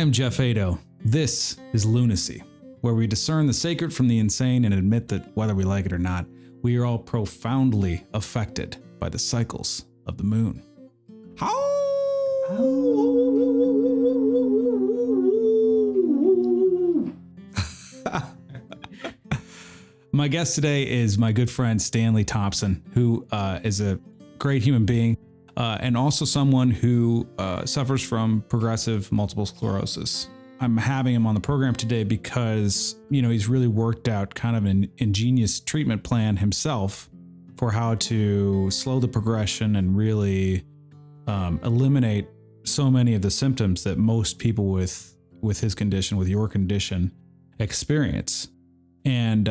am Geoff Eido. This is Lunacy, where we discern the sacred from the insane and admit that whether we like it or not, we are all profoundly affected by the cycles of the moon. My guest today is my good friend Stanley Thompson, who is a great human being and also someone who suffers from progressive multiple sclerosis. I'm having him on the program today because, he's really worked out kind of an ingenious treatment plan himself for how to slow the progression and really eliminate so many of the symptoms that most people with his condition, with your condition, experience. And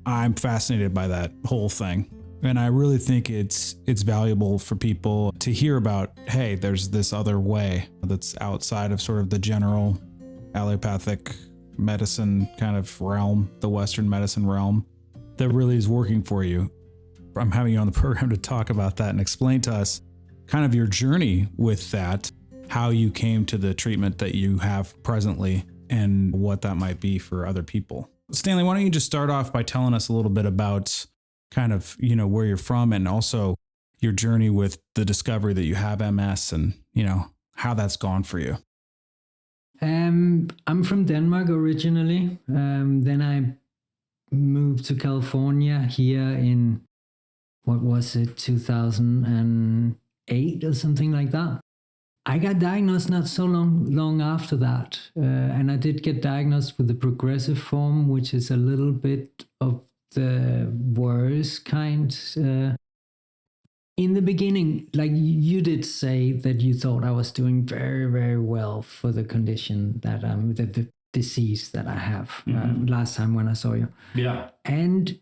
I'm fascinated by that whole thing. And I really think it's valuable for people to hear about, hey, there's this other way that's outside of sort of the general allopathic medicine kind of realm, the Western medicine realm, that really is working for you. I'm having you on the program to talk about that and explain to us kind of your journey with that, how you came to the treatment that you have presently and what that might be for other people. Stanley, why don't you just start off by telling us a little bit about kind of, where you're from and also your journey with the discovery that you have MS and, how that's gone for you. I'm from Denmark originally. Then I moved to California here in, 2008 or something like that. I got diagnosed not so long after that. And I did get diagnosed with the progressive form, which is a little bit of the worst kind. In the beginning, like you did say that you thought I was doing very, very well for the condition that the disease that I have last time when I saw you. Yeah. And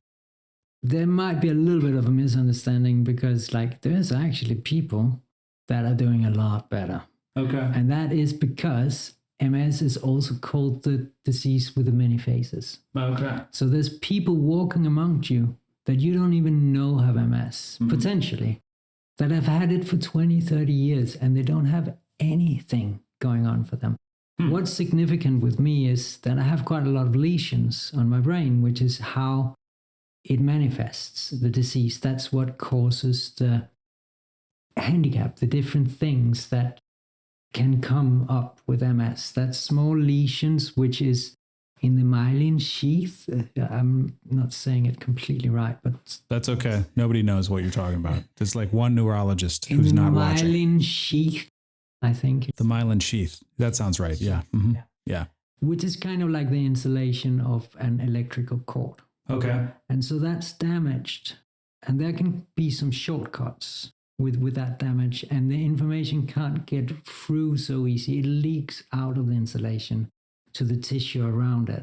there might be a little bit of a misunderstanding because there's actually people that are doing a lot better. Okay. And that is because MS is also called the disease with the many faces. Okay. So there's people walking amongst you that you don't even know have MS, potentially, that have had it for 20, 30 years and they don't have anything going on for them. What's significant with me is that I have quite a lot of lesions on my brain, which is how it manifests the disease. That's what causes the handicap, the different things that can come up with MS. That's small lesions, which is in the myelin sheath. I'm not saying it completely right, but that's okay. Nobody knows what you're talking about. There's like one neurologist who's not watching. The myelin sheath, I think. The myelin sheath. That sounds right. Yeah. Mm-hmm. Yeah. Which is kind of like the insulation of an electrical cord. Okay. And so that's damaged. And there can be some shortcuts with that damage. And the information can't get through so easy. It leaks out of the insulation to the tissue around it.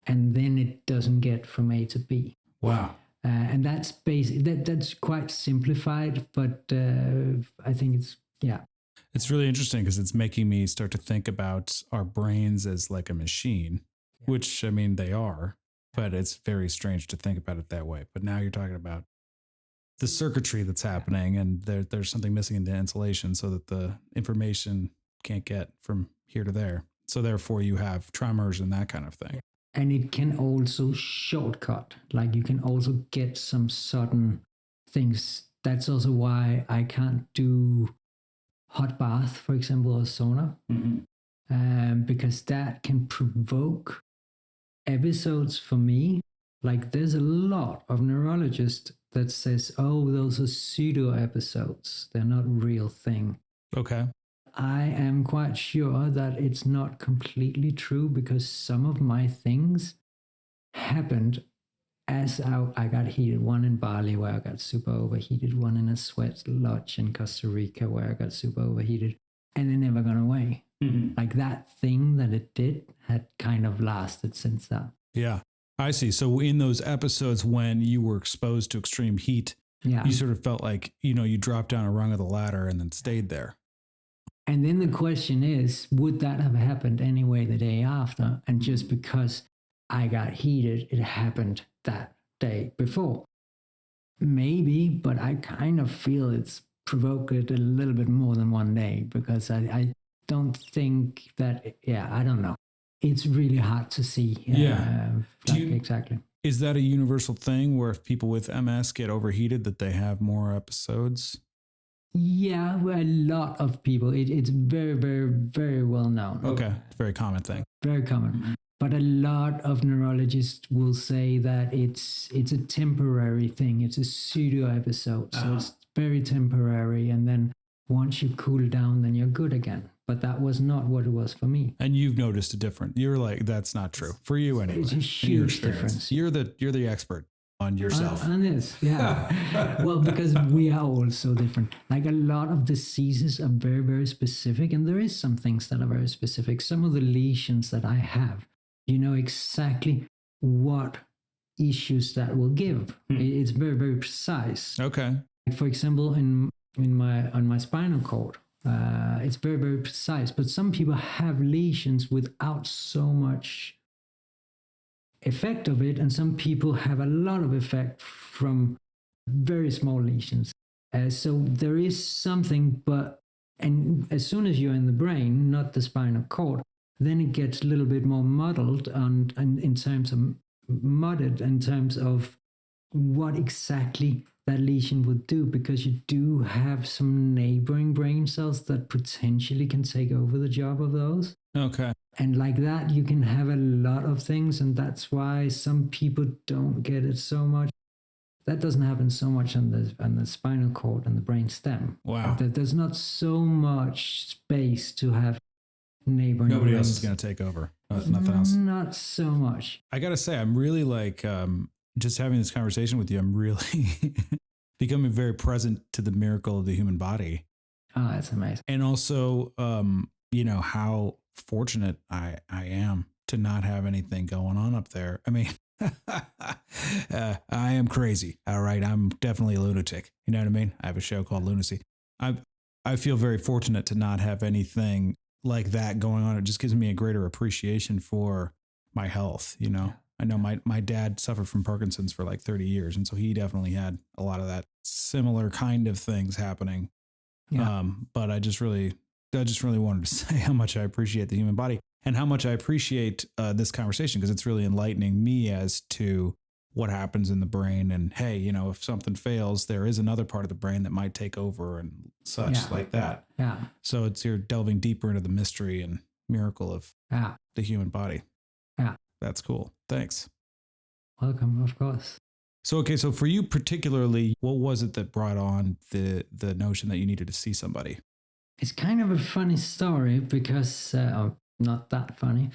And then it doesn't get from A to B. Wow. And that's that's quite simplified, but I think it's. It's really interesting because it's making me start to think about our brains as like a machine, which, they are, but it's very strange to think about it that way. But now you're talking about the circuitry that's happening and there's something missing in the insulation so that the information can't get from here to there. So therefore you have tremors and that kind of thing. And it can also shortcut, like you can also get some sudden things. That's also why I can't do hot bath, for example, or sauna, because that can provoke episodes for me. Like there's a lot of neurologists that says, oh, those are pseudo episodes. They're not a real thing. Okay. I am quite sure that it's not completely true because some of my things happened as I got heated. One in Bali where I got super overheated. One in a sweat lodge in Costa Rica where I got super overheated. And it never gone away. Like that thing that it did had kind of lasted since that. Yeah, I see. So in those episodes when you were exposed to extreme heat, you sort of felt like, you dropped down a rung of the ladder and then stayed there. And then the question is, would that have happened anyway the day after? And just because I got heated, it happened that day before. Maybe, but I kind of feel it's provoked it a little bit more than one day because I don't think that, I don't know. It's really hard to see. Exactly. Is that a universal thing where if people with MS get overheated, that they have more episodes? Yeah, well, a lot of people. It's very, very, very well known. Okay, it's a very common thing. Very common. But a lot of neurologists will say that it's a temporary thing. It's a pseudo episode. So it's very temporary. And then once you cool down, then you're good again. But that was not what it was for me. And you've noticed a difference. You're like, that's not true for you anyway. It's a huge difference. You're the expert on yourself. On this, yeah. Well, because we are all so different. Like a lot of diseases are very, very specific. And there is some things that are very specific. Some of the lesions that I have, you know exactly what issues that will give. It's very, very precise. Okay. For example, on my spinal cord, it's very, very precise. But some people have lesions without so much effect of it, and some people have a lot of effect from very small lesions. So there is something, and as soon as you're in the brain, not the spinal cord, then it gets a little bit more muddled and in terms of what exactly that lesion would do, because you do have some neighboring brain cells that potentially can take over the job of those. Okay. And like that, you can have a lot of things, and that's why some people don't get it so much. That doesn't happen so much on the spinal cord and the brain stem. Wow. There's not so much space to have neighboring Nobody brains. else is going to take over. Nothing else. Not so much. I got to say, I'm really like, just having this conversation with you, I'm really becoming very present to the miracle of the human body. Oh, that's amazing. And also, how fortunate I am to not have anything going on up there. I mean, I am crazy. All right. I'm definitely a lunatic. You know what I mean? I have a show called Lunacy. I feel very fortunate to not have anything like that going on. It just gives me a greater appreciation for my health. You know, I know my dad suffered from Parkinson's for like 30 years. And so he definitely had a lot of that similar kind of things happening. Yeah. But I just really wanted to say how much I appreciate the human body and how much I appreciate this conversation, because it's really enlightening me as to what happens in the brain. And hey, if something fails, there is another part of the brain that might take over and such like that. Yeah. So you're delving deeper into the mystery and miracle of the human body. Yeah. That's cool. Thanks. Welcome, of course. So for you particularly, what was it that brought on the notion that you needed to see somebody? It's kind of a funny story because, not that funny.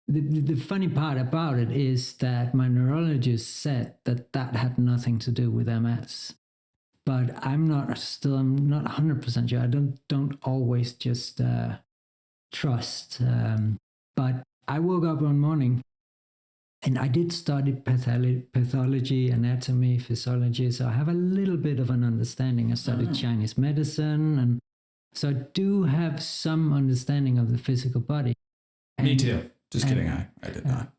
The funny part about it is that my neurologist said that had nothing to do with MS. But I'm not 100% sure. I don't always just trust. But I woke up one morning and I did study pathology, anatomy, physiology. So I have a little bit of an understanding. I studied Chinese medicine, and so I do have some understanding of the physical body. Me too. Just kidding. I did not.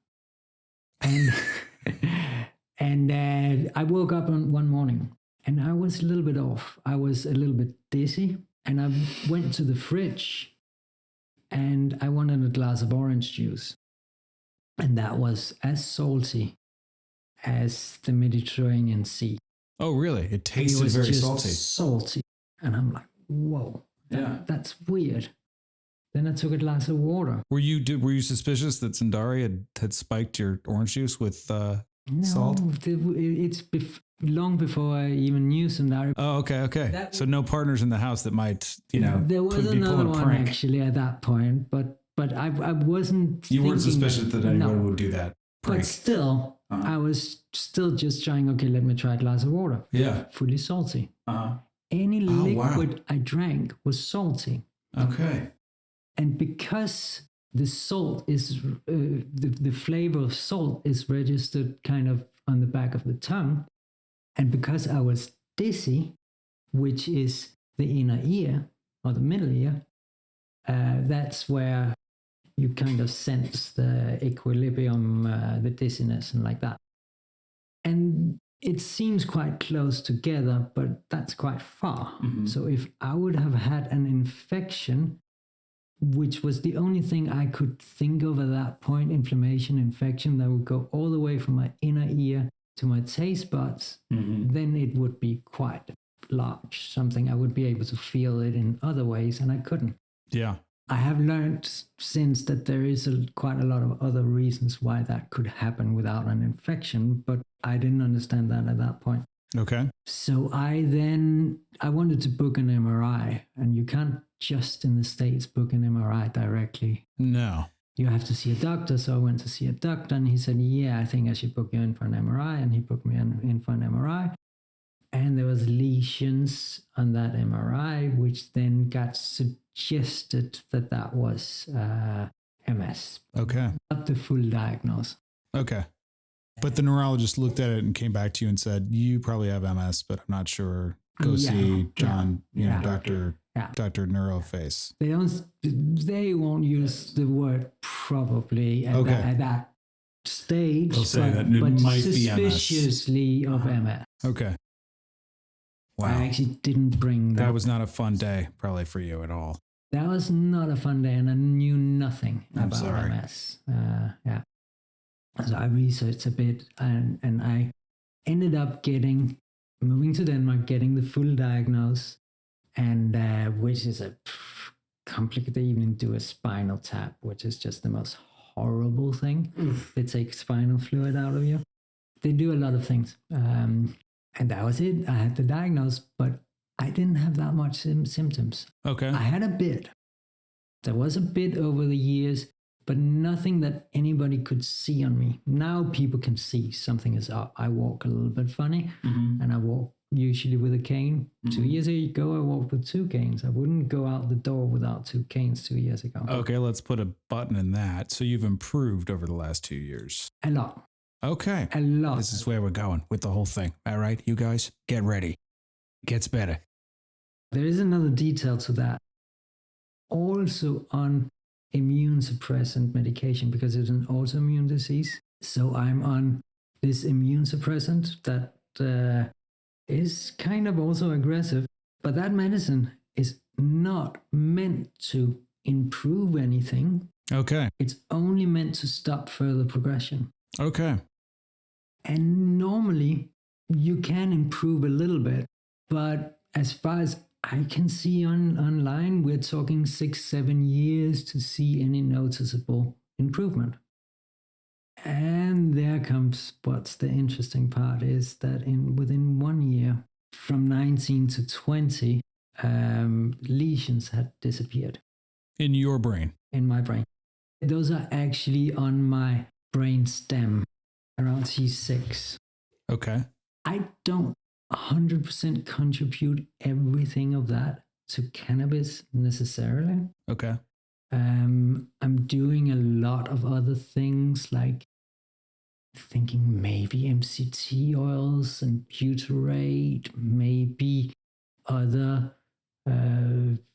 And I woke up one morning and I was a little bit off. I was a little bit dizzy, and I went to the fridge and I wanted a glass of orange juice. And that was as salty as the Mediterranean Sea. Oh, really? It tasted very salty. Salty. And I'm like, whoa, that's weird. Then I took a glass of water. Were you suspicious that Sundari had spiked your orange juice with salt? No, it's long before I even knew Sundari. Oh, okay. So no partners in the house that might, there was another one actually at that point, but I wasn't. You weren't suspicious that anyone would do that prank. But still, I was still just trying. Okay, let me try a glass of water. Yeah, fully salty. Any liquid I drank was salty. Okay. And because the salt is, the flavor of salt is registered kind of on the back of the tongue, and because I was dizzy, which is the inner ear or the middle ear, that's where you kind of sense the equilibrium, the dizziness and like that. And it seems quite close together, but that's quite far. Mm-hmm. So if I would have had an infection, which was the only thing I could think of at that point, inflammation, infection, that would go all the way from my inner ear to my taste buds, then it would be quite large, something I would be able to feel it in other ways, and I couldn't. Yeah. I have learned since that there is quite a lot of other reasons why that could happen without an infection, but I didn't understand that at that point. Okay. So I wanted to book an MRI, and you can't just in the States book an MRI directly. No. You have to see a doctor. So I went to see a doctor, and he said, yeah, I think I should book you in for an MRI. And he booked me in for an MRI. And there was lesions on that MRI, which then got suggested that was MS. Okay. Not the full diagnosis. Okay. But the neurologist looked at it and came back to you and said, you probably have MS, but I'm not sure. Go see John, Dr. Neuroface. They won't use the word probably at that stage. They'll say that it might be MS. Suspiciously of MS. Okay. Wow. I actually didn't bring that. That was not a fun day, probably for you at all. That was not a fun day, and I knew nothing about MS. Yeah. So I researched a bit, and I ended up moving to Denmark, getting the full diagnosis, and which is a complicated. They even do a spinal tap, which is just the most horrible thing. They take spinal fluid out of you. They do a lot of things. And that was it. I had the diagnosis, but I didn't have that much symptoms. Okay. I had a bit. There was a bit over the years, but nothing that anybody could see on me. Now people can see something is up. I walk a little bit funny, and I walk usually with a cane. 2 years ago, I walked with 2 canes. I wouldn't go out the door without 2 canes 2 years ago. Okay, let's put a button in that. So you've improved over the last 2 years. A lot. Okay. A lot. This is where we're going with the whole thing. All right, you guys, get ready. It gets better. There is another detail to that. Also on immune suppressant medication, because it's an autoimmune disease. So I'm on this immune suppressant that is kind of also aggressive. But that medicine is not meant to improve anything. Okay. It's only meant to stop further progression. Okay. And normally you can improve a little bit, but as far as I can see online, we're talking 6-7 years to see any noticeable improvement. And there comes what's the interesting part is that within 1 year, from 19 to 20, lesions had disappeared. In your brain? In my brain. Those are actually on my brain stem around T6. Okay. I don't 100% contribute everything of that to cannabis necessarily. Okay. I'm doing a lot of other things, like thinking maybe MCT oils and butyrate, maybe other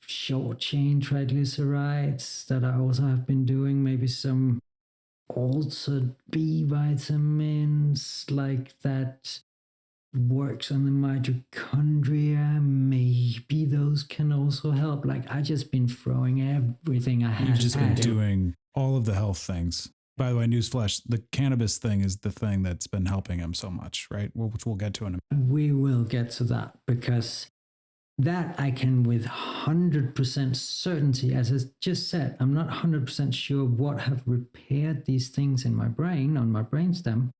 short chain triglycerides that I also have been doing, maybe some altered B vitamins like that works on the mitochondria. Maybe those can also help. Like I just been throwing everything I have. You've just been doing all of the health things. By the way, newsflash, the cannabis thing is the thing that's been helping him so much, right? Which we'll get to in a minute. We will get to that, because that I can with 100% certainty, as I just said, I'm not 100% sure what have repaired these things in my brain, on my brainstem,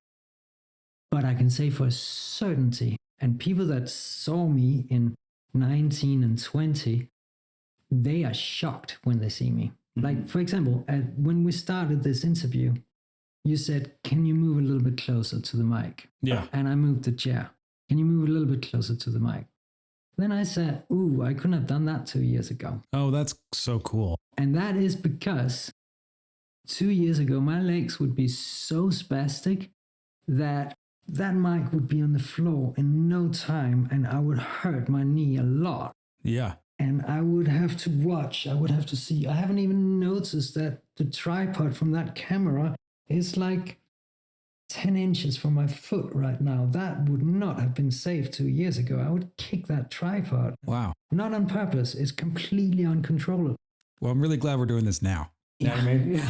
but I can say for certainty, and people that saw me in 19 and 20, they are shocked when they see me. Like, for example, when we started this interview, you said, can you move a little bit closer to the mic? Yeah. And I moved the chair. Can you move a little bit closer to the mic? Then I said, ooh, I couldn't have done that 2 years ago. Oh, that's so cool. And that is because 2 years ago, my legs would be so spastic that mic would be on the floor in no time, and I would hurt my knee a lot. Yeah. And I would have to watch, I would have to see. I haven't even noticed that the tripod from that camera is like 10 inches from my foot right now. That would not have been safe 2 years ago. I would kick that tripod. Wow. Not on purpose. It's completely uncontrollable. Well, I'm really glad we're doing this now. Yeah, You know what I mean?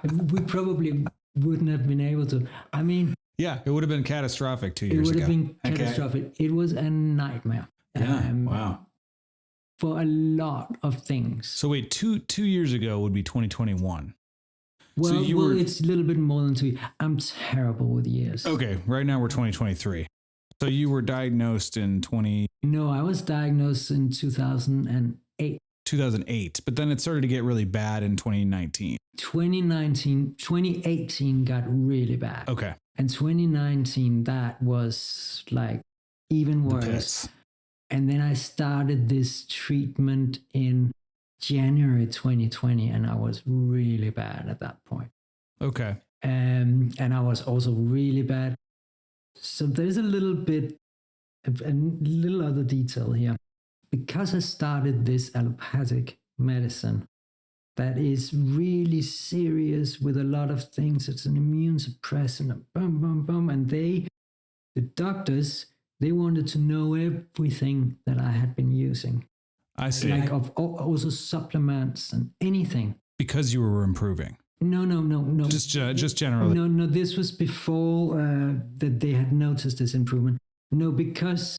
yeah. We probably wouldn't have been able to. I mean, Yeah, it would have been catastrophic 2 years ago. It would have been catastrophic. It was a nightmare. Yeah. Wow. For a lot of things. So wait, two years ago would be 2021. Well, So it's a little bit more than 2 years. I'm terrible with years. Okay, right now we're 2023. So you were diagnosed in No, I was diagnosed in 2008. 2008, but then it started to get really bad in 2019. 2018 got really bad. Okay. And 2019, that was like even worse. And then I started this treatment in January 2020, and I was really bad at that point. Okay. And I was also really bad. So there's a little other detail here. Because I started this allopathic medicine that is really serious with a lot of things, it's an immune suppressant, and the doctors, they wanted to know everything that I had been using. I see. Like also supplements and anything. Because you were improving. No. Just generally. No. This was before that they had noticed this improvement. No, because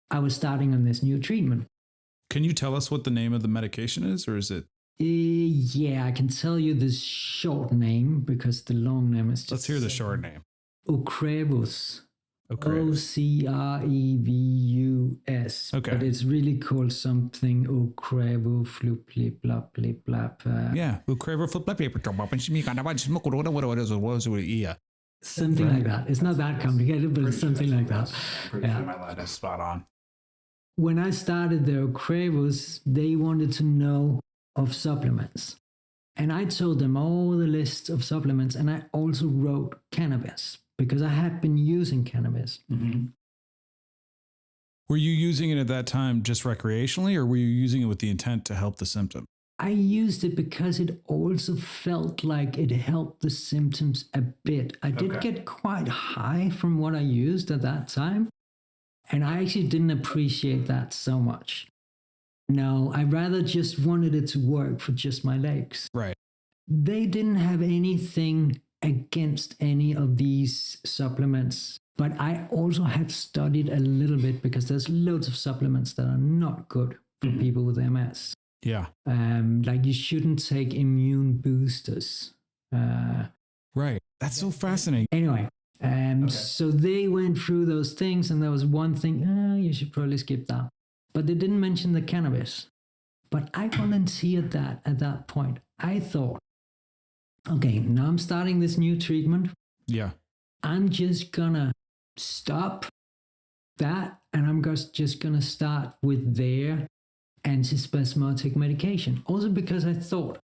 I was starting on this new treatment. Can you tell us what the name of the medication is, or is it? Yeah, I can tell you the short name because the long name is just... Let's hear the short name. Ocrevus. Ocrevus. Okay. But it's really called something Ocrevu flip blap blip blap. Yeah. Ocrevu flip blap. Something like that. It's not that complicated, but it's something like that. Pretty sure my line is spot on. When I started the Ocrevus, they wanted to know of supplements. And I told them all the lists of supplements, and I also wrote cannabis because I had been using cannabis. Mm-hmm. Were you using it at that time just recreationally, or were you using it with the intent to help the symptom? I used it because it also felt like it helped the symptoms a bit. I did get quite high from what I used at that time, and I actually didn't appreciate that so much. No, I rather just wanted it to work for just my legs. Right. They didn't have anything against any of these supplements, but I also had studied a little bit because there's loads of supplements that are not good for people with MS. Yeah. Like you shouldn't take immune boosters. Right. That's so fascinating. Anyway, so they went through those things, and there was one thing, you should probably skip that. But they didn't mention the cannabis. But I volunteered that at that point. I thought, okay, now I'm starting this new treatment. Yeah. I'm just gonna stop that, and I'm just gonna start with their antispasmodic medication. Also because I thought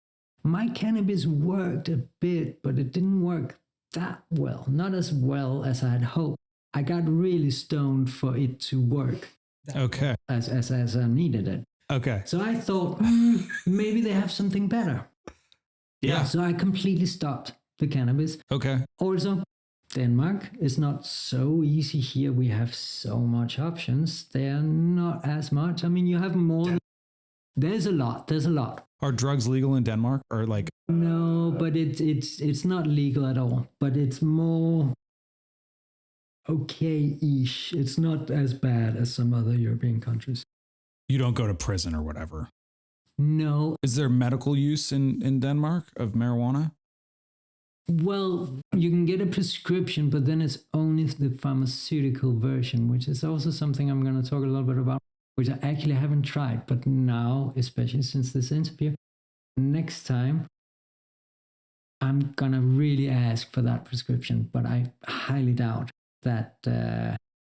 my cannabis worked a bit, but it didn't work that well. Not as well as I had hoped. I got really stoned for it to work. Okay. As I needed it. Okay. So I thought, maybe they have something better. Yeah. So I completely stopped the cannabis. Okay. Also, Denmark is not so easy here. We have so much options. They're not as much. I mean, you have more. There's a lot. Are drugs legal in Denmark, or like? No, but it's not legal at all. But it's more okay-ish. It's not as bad as some other European countries. You don't go to prison or whatever. No. Is there medical use in Denmark of marijuana? Well, you can get a prescription, but then it's only the pharmaceutical version, which is also something I'm going to talk a little bit about, which I actually haven't tried. But now, especially since this interview, next time, I'm going to really ask for that prescription. But I highly doubt that,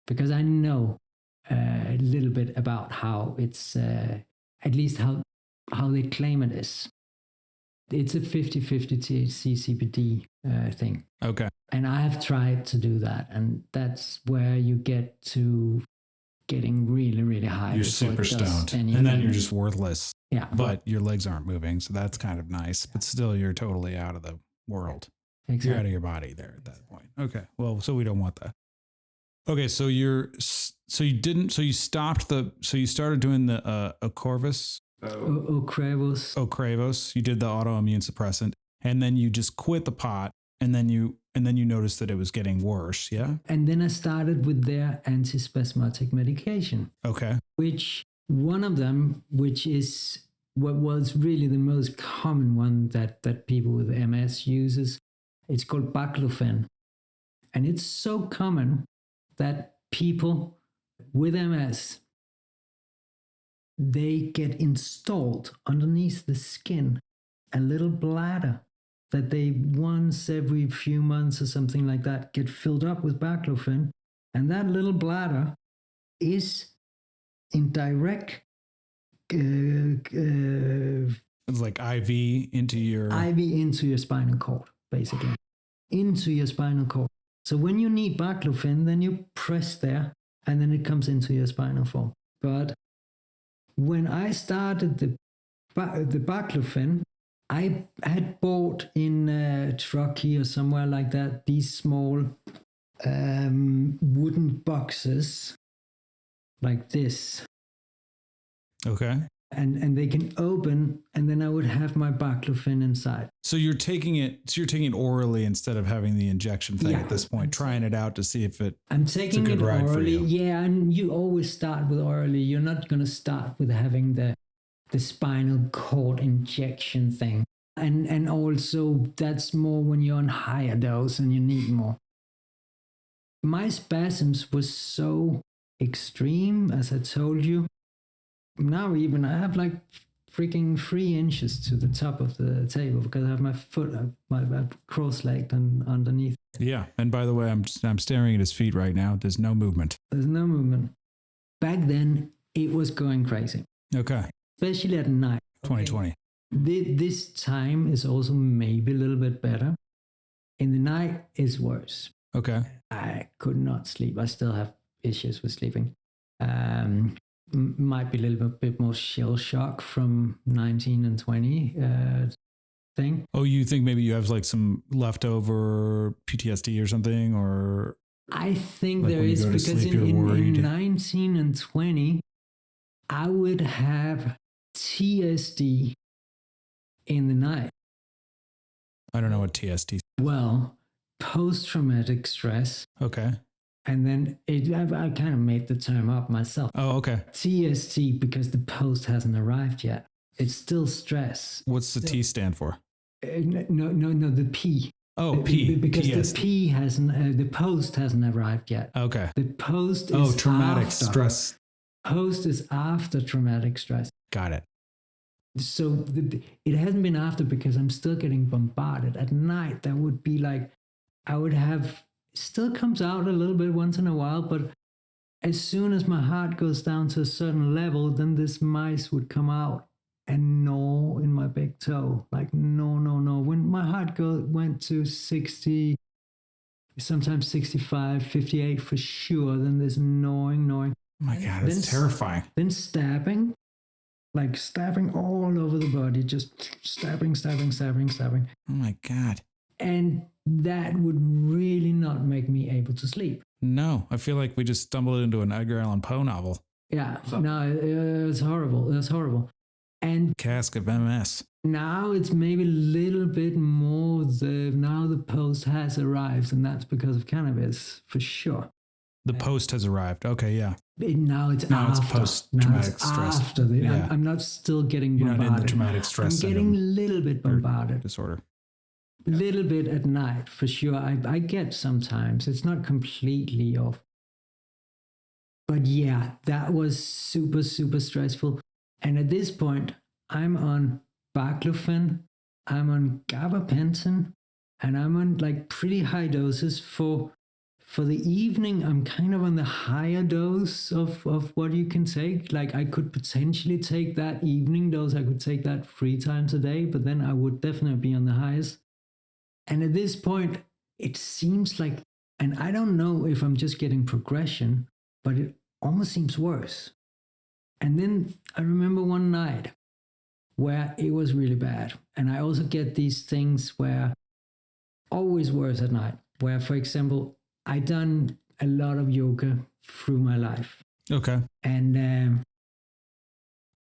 because I know a little bit about how it's, at least how they claim it is. It's a 50-50 THC CBD thing. Okay. And I have tried to do that. And that's where you get to getting really, really high. You're super stoned. And then you're just worthless. Yeah. But your legs aren't moving. So that's kind of nice. But still, you're totally out of the world. Exactly. You're out of your body there at that point. Okay. Well, so we don't want that. Okay. So you started doing the Ocrevus. Ocrevus. You did the autoimmune suppressant, and then you just quit the pot, and then you noticed that it was getting worse. Yeah. And then I started with their antispasmodic medication. Okay. Which one of them, which is what was really the most common one that people with MS uses, it's called baclofen. And it's so common that people with MS, they get installed underneath the skin a little bladder that they once every few months or something like that get filled up with baclofen. And that little bladder is in direct it's like IV into your spinal cord, basically. Into your spinal cord. So when you need baclofen, then you press there and then it comes into your spinal cord. But when I started the baclofen, I had bought in Truckee or somewhere like that these small wooden boxes like this. Okay. And they can open, and then I would have my baclofen inside. So you're taking it orally instead of having the injection thing at this point, trying it out to see if I'm taking it orally. Yeah, and you always start with orally. You're not going to start with having the spinal cord injection thing. And also that's more when you're on higher dose and you need more. My spasms was so extreme, as I told you. Now even I have like freaking 3 inches to the top of the table because I have my foot, my cross-legged and underneath. Yeah, and by the way, I'm staring at his feet right now. There's no movement. There's no movement. Back then, it was going crazy. Okay. Especially at night. 2020. This time is also maybe a little bit better. In the night, it's worse. Okay. I could not sleep. I still have issues with sleeping. Might be a little bit more shell shock from 19 and 20 thing. Oh, you think maybe you have like some leftover PTSD or something, or? I think like there is, because in 19 and 20, I would have TSD in the night. I don't know what TSD is. Well, post-traumatic stress. Okay. And then I kind of made the term up myself. Oh, okay. TST, because the post hasn't arrived yet. It's still stress. What's the T stand for? No, the P. Oh, P. Because TST. the P hasn't, the post hasn't arrived yet. Okay. The post is traumatic stress. Post is after traumatic stress. Got it. So it hasn't been after because I'm still getting bombarded. At night, that would be like, I would have... Still comes out a little bit once in a while, but as soon as my heart goes down to a certain level, then this mice would come out and gnaw in my big toe. Like, no. When my heart went to 60, sometimes 65, 58 for sure, then there's gnawing. Oh my God, that's terrifying. Then stabbing, like stabbing all over the body, just stabbing. Oh my God. And that would really not make me able to sleep. No, I feel like we just stumbled into an Edgar Allan Poe novel. Yeah, no, it's horrible. That's horrible. And Cask of MS. Now it's maybe a little bit more now the post has arrived, and that's because of cannabis, for sure. The post has arrived. Okay, yeah. Now it's post-traumatic stress. After I'm not still getting bombarded. You're not in the traumatic stress I'm getting a little bit bombarded. Disorder. Little bit at night, for sure. I get sometimes. It's not completely off. But yeah, that was super, super stressful. And at this point, I'm on baclofen, I'm on gabapentin, and I'm on like pretty high doses. For the evening, I'm kind of on the higher dose of what you can take. Like I could potentially take that evening dose. I could take that 3 times a day, but then I would definitely be on the highest. And at this point, it seems like, and I don't know if I'm just getting progression, but it almost seems worse. And then I remember one night where it was really bad. And I also get these things where always worse at night, where, for example, I done a lot of yoga through my life. Okay. And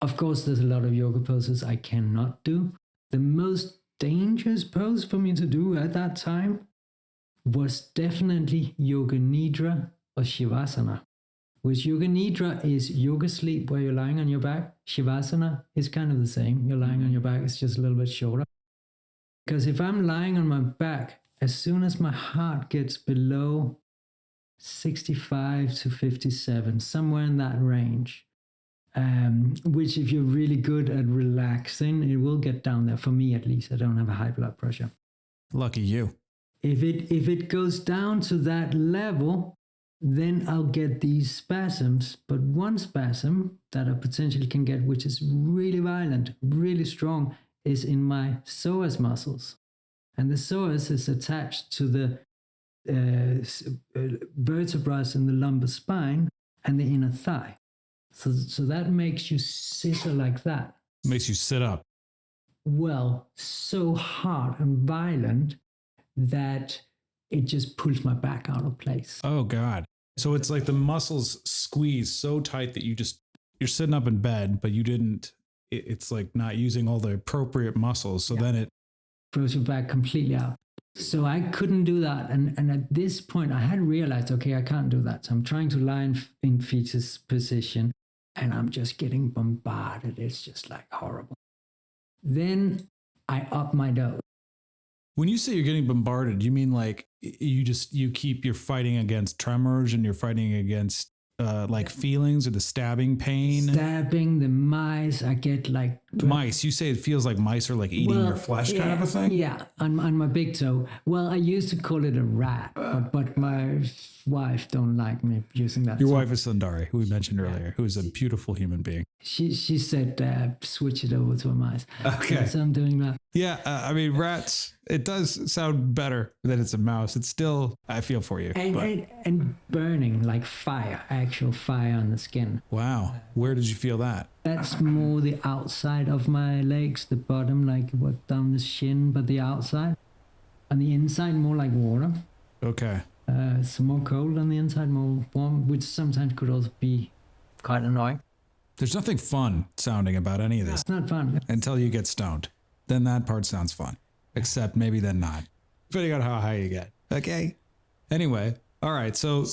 Of course, there's a lot of yoga poses I cannot do. The most dangerous pose for me to do at that time was definitely Yoga Nidra or Shavasana. Which Yoga Nidra is yoga sleep where you're lying on your back. Shavasana is kind of the same. You're lying on your back, it's just a little bit shorter. Because if I'm lying on my back, as soon as my heart gets below 65 to 57, somewhere in that range, which if you're really good at relaxing, it will get down there. For me, at least, I don't have a high blood pressure. Lucky you. If it goes down to that level, then I'll get these spasms. But one spasm that I potentially can get, which is really violent, really strong, is in my psoas muscles. And the psoas is attached to the vertebrae in the lumbar spine and the inner thigh. So that makes you sit like that. Makes you sit up. Well, so hard and violent that it just pulls my back out of place. Oh, God. So it's like the muscles squeeze so tight that you're sitting up in bed, but you didn't, it's like not using all the appropriate muscles. So then it throws your back completely out. So I couldn't do that. And at this point, I had realized, okay, I can't do that. So I'm trying to lie in fetus position and I'm just getting bombarded. It's just like horrible. Then I up my dose. When you say you're getting bombarded, you mean like you're fighting against tremors and you're fighting against like feelings or the stabbing pain? Stabbing, the mice, I get like... Mice, you say it feels like mice are like eating your flesh kind of a thing? Yeah, on my big toe. Well, I used to call it a rat, but my wife don't like me using that. Your wife is Sundari, who we mentioned earlier, who is a beautiful human being. She said, switch it over to a mice. Okay. So I'm doing that. Yeah, I mean, rats, it does sound better than it's a mouse. It's still, I feel for you. And burning, like fire, actual fire on the skin. Wow. Where did you feel that? That's more the outside of my legs, the bottom, like what down the shin, but the outside. On the inside, more like water. Okay. So more cold on the inside, more warm, which sometimes could also be quite annoying. There's nothing fun sounding about any of this. It's not fun. Until you get stoned. Then that part sounds fun. Except maybe then not. Depending on how high you get. Okay. Anyway. All right. So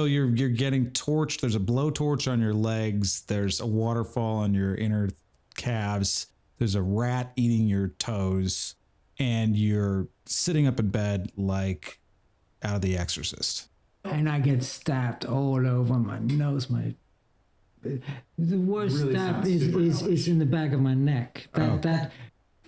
you're getting torched. There's a blowtorch on your legs. There's a waterfall on your inner calves. There's a rat eating your toes. And you're sitting up in bed like out of The Exorcist. And I get stabbed all over my nose. The worst really stab is in the back of my neck. That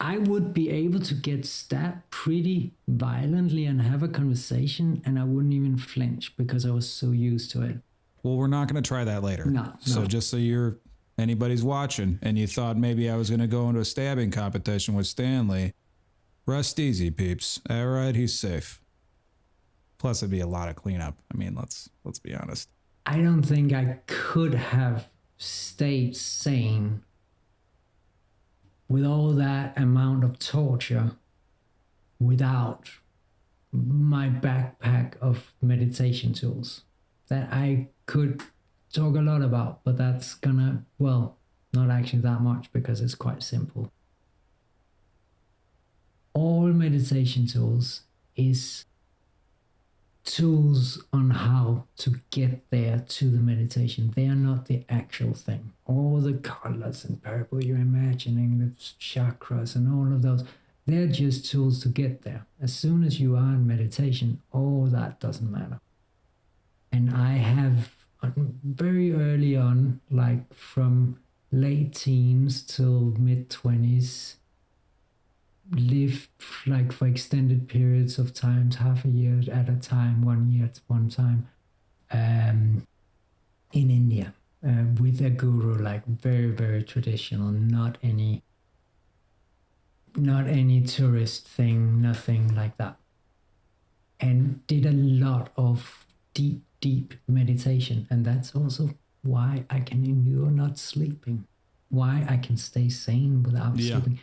I would be able to get stabbed pretty violently and have a conversation, and I wouldn't even flinch because I was so used to it. Well, we're not going to try that later. No. So just so anybody's watching and you thought maybe I was going to go into a stabbing competition with Stanley, rest easy, peeps. All right, he's safe. Plus, it'd be a lot of cleanup. I mean, let's be honest. I don't think I could have stayed sane with all that amount of torture without my backpack of meditation tools that I could talk a lot about, but that's not actually that much because it's quite simple. All meditation tools is tools on how to get there to the meditation. They are not the actual thing. All the colors and purple you're imagining, the chakras and all of those, they're just tools to get there. As soon as you are in meditation, all that doesn't matter. And I have very early on, like from late teens till mid-20s, lived like for extended periods of times, half a year at a time, 1 year at one time, in India with a guru, like very, very traditional, not any tourist thing, nothing like that. And did a lot of deep meditation. And that's also why I can endure not sleeping, why I can stay sane without sleeping.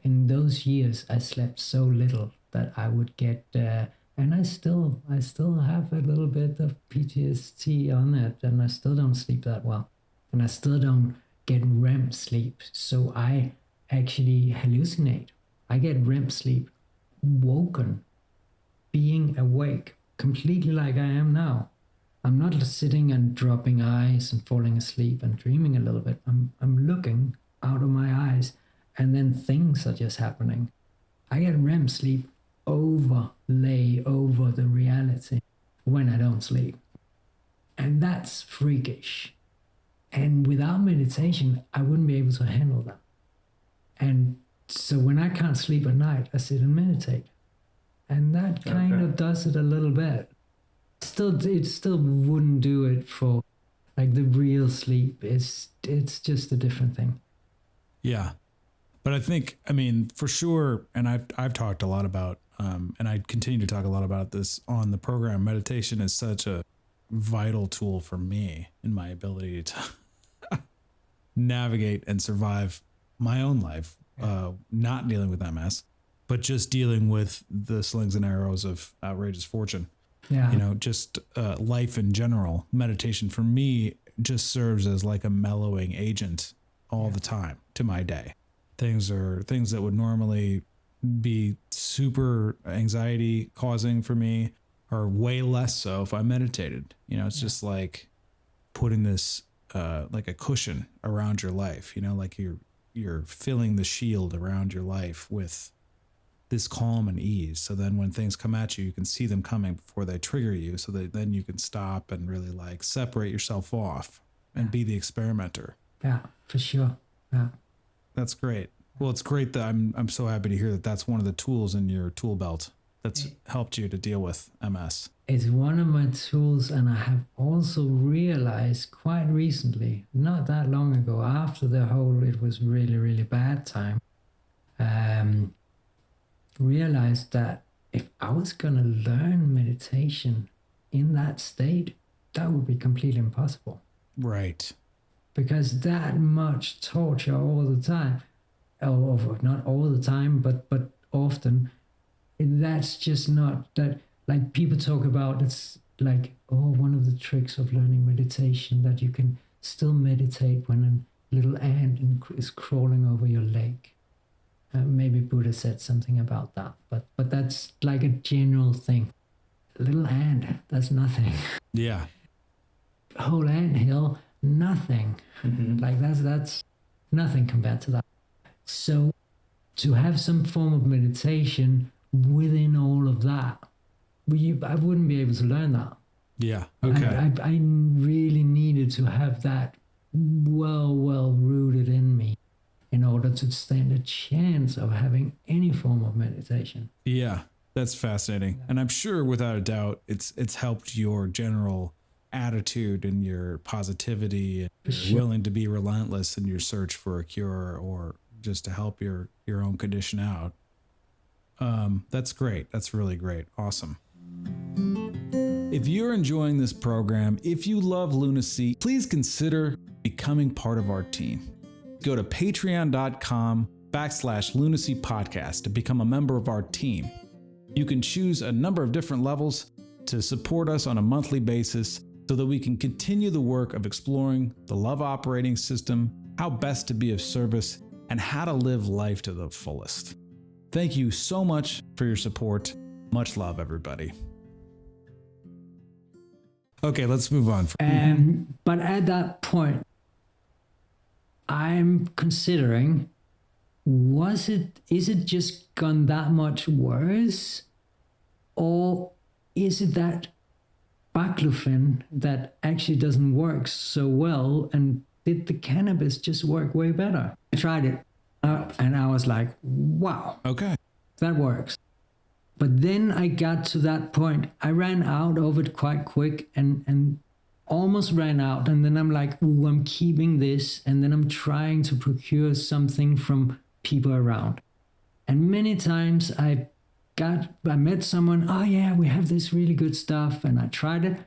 In those years, I slept so little that I would get, and I still have a little bit of PTSD on it, and I still don't sleep that well, and I still don't get REM sleep. So I actually hallucinate. I get REM sleep, woken, being awake, completely like I am now. I'm not sitting and dropping eyes and falling asleep and dreaming a little bit. I'm looking out of my eyes, and then things are just happening. I get REM sleep overlay over the reality when I don't sleep. And that's freakish. And without meditation, I wouldn't be able to handle that. And so when I can't sleep at night, I sit and meditate. And that kind of does it a little bit. It still wouldn't do it for like the real sleep. It's just a different thing. Yeah. But I think, I mean, for sure, and I've talked a lot about, and I continue to talk a lot about this on the program, meditation is such a vital tool for me in my ability to navigate and survive my own life, not dealing with MS, but just dealing with the slings and arrows of outrageous fortune. Yeah. You know, just life in general. Meditation for me just serves as like a mellowing agent all the time to my day. Things that would normally be super anxiety causing for me are way less so if I meditated. You know, it's just like putting this like a cushion around your life, you know, like you're filling the shield around your life with this calm and ease. So then when things come at you, you can see them coming before they trigger you, so that then you can stop and really like separate yourself off and be the experimenter. Yeah, for sure. Yeah. That's great. Well, it's great that I'm so happy to hear that that's one of the tools in your tool belt that's helped you to deal with MS. It's one of my tools, and I have also realized quite recently, not that long ago, after the whole it was really, really bad time, realized that if I was going to learn meditation in that state, that would be completely impossible. Right. Because that much torture all the time, or not all the time, but often, that's just not that. Like people talk about, it's like, oh, one of the tricks of learning meditation, that you can still meditate when a little ant is crawling over your leg. Maybe Buddha said something about that, but that's like a general thing. A little ant, that's nothing. Yeah. Whole anthill, nothing. Mm-hmm. Like that's nothing compared to that. So to have some form of meditation within all of that, I wouldn't be able to learn that. Yeah. Okay. I really needed to have that well rooted in me in order to stand a chance of having any form of meditation. Yeah, that's fascinating. Yeah. And I'm sure without a doubt it's helped your general attitude and your positivity, and sure, willing to be relentless in your search for a cure or just to help your own condition out. That's great. That's really great. Awesome. If you're enjoying this program, if you love Lunacy, please consider becoming part of our team. Go to patreon.com/Lunacy podcast to become a member of our team. You can choose a number of different levels to support us on a monthly basis so that we can continue the work of exploring the love operating system, how best to be of service, and how to live life to the fullest. Thank you so much for your support. Much love, everybody. Okay, let's move on. But at that point, I'm considering, is it just gone that much worse? Or is it that baclofen that actually doesn't work so well, and did the cannabis just work way better? I tried it and I was like, wow, okay, that works. But then I got to that point, I ran out of it quite quick and almost ran out. And then I'm like, ooh, I'm keeping this. And then I'm trying to procure something from people around. And many times I met someone, oh yeah, we have this really good stuff. And I tried it.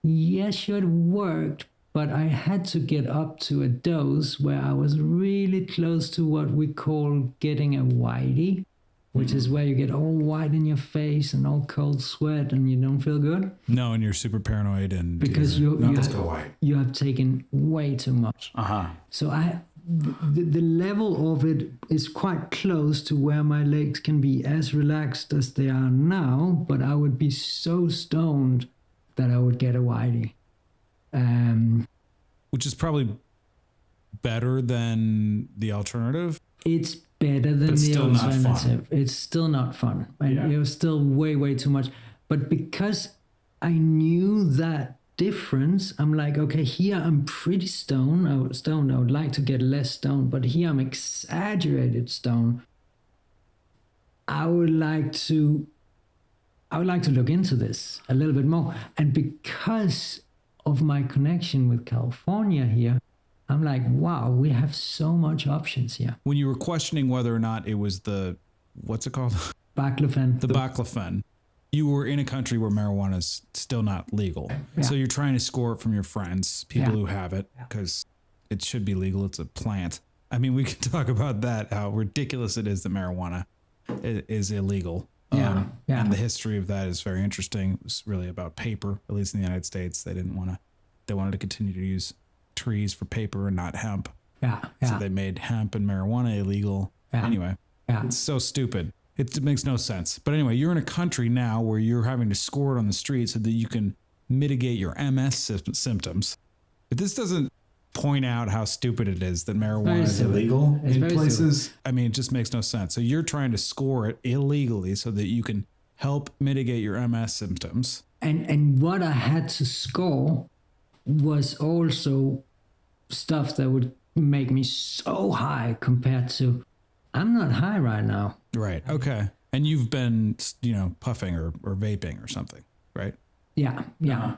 Yes, sure, it worked. But I had to get up to a dose where I was really close to what we call getting a whitey, which is where you get all white in your face and all cold sweat and you don't feel good. No, and you're super paranoid and because you have taken way too much. Uh-huh. So the level of it is quite close to where my legs can be as relaxed as they are now, but I would be so stoned that I would get a whitey. Which is probably better than the alternative. It's better than the alternative. It's still not fun. And it was still way, way too much. But because I knew that difference, I'm like, okay, here I'm pretty stoned. I would like to get less stoned, but here I'm exaggerated stoned. I would like to look into this a little bit more. And because of my connection with California here, I'm like, wow, we have so much options here. When you were questioning whether or not it was what's it called? Baclofen. The baclofen. You were in a country where marijuana is still not legal. Yeah. So you're trying to score it from your friends, people who have it, because it should be legal. It's a plant. I mean, we can talk about that, how ridiculous it is that marijuana is illegal. And the history of that is very interesting. It was really about paper, at least in the United States. They wanted to continue to use trees for paper and not hemp. So they made hemp and marijuana illegal. Anyway, it's so stupid. It makes no sense. But anyway, you're in a country now where you're having to score it on the street so that you can mitigate your MS symptoms. If this doesn't point out how stupid it is that marijuana is illegal in places, I mean, it just makes no sense. So you're trying to score it illegally so that you can help mitigate your MS symptoms. And what I had to score was also stuff that would make me so high compared to, I'm not high right now. Right. Okay. And you've been, puffing or vaping or something, right? Yeah.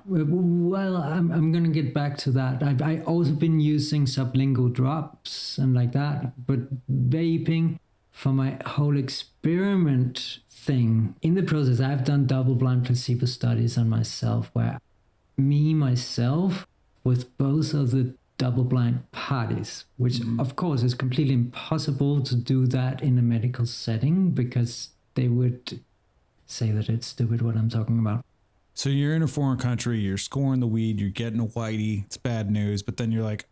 Well, I'm going to get back to that. I've also been using sublingual drops and like that, but vaping for my whole experiment thing. In the process, I've done double-blind placebo studies on myself where myself, with both of the double-blind parties, which of course is completely impossible to do that in a medical setting because they would say that it's stupid what I'm talking about. So you're in a foreign country, you're scoring the weed, you're getting a whitey, it's bad news, but then you're like,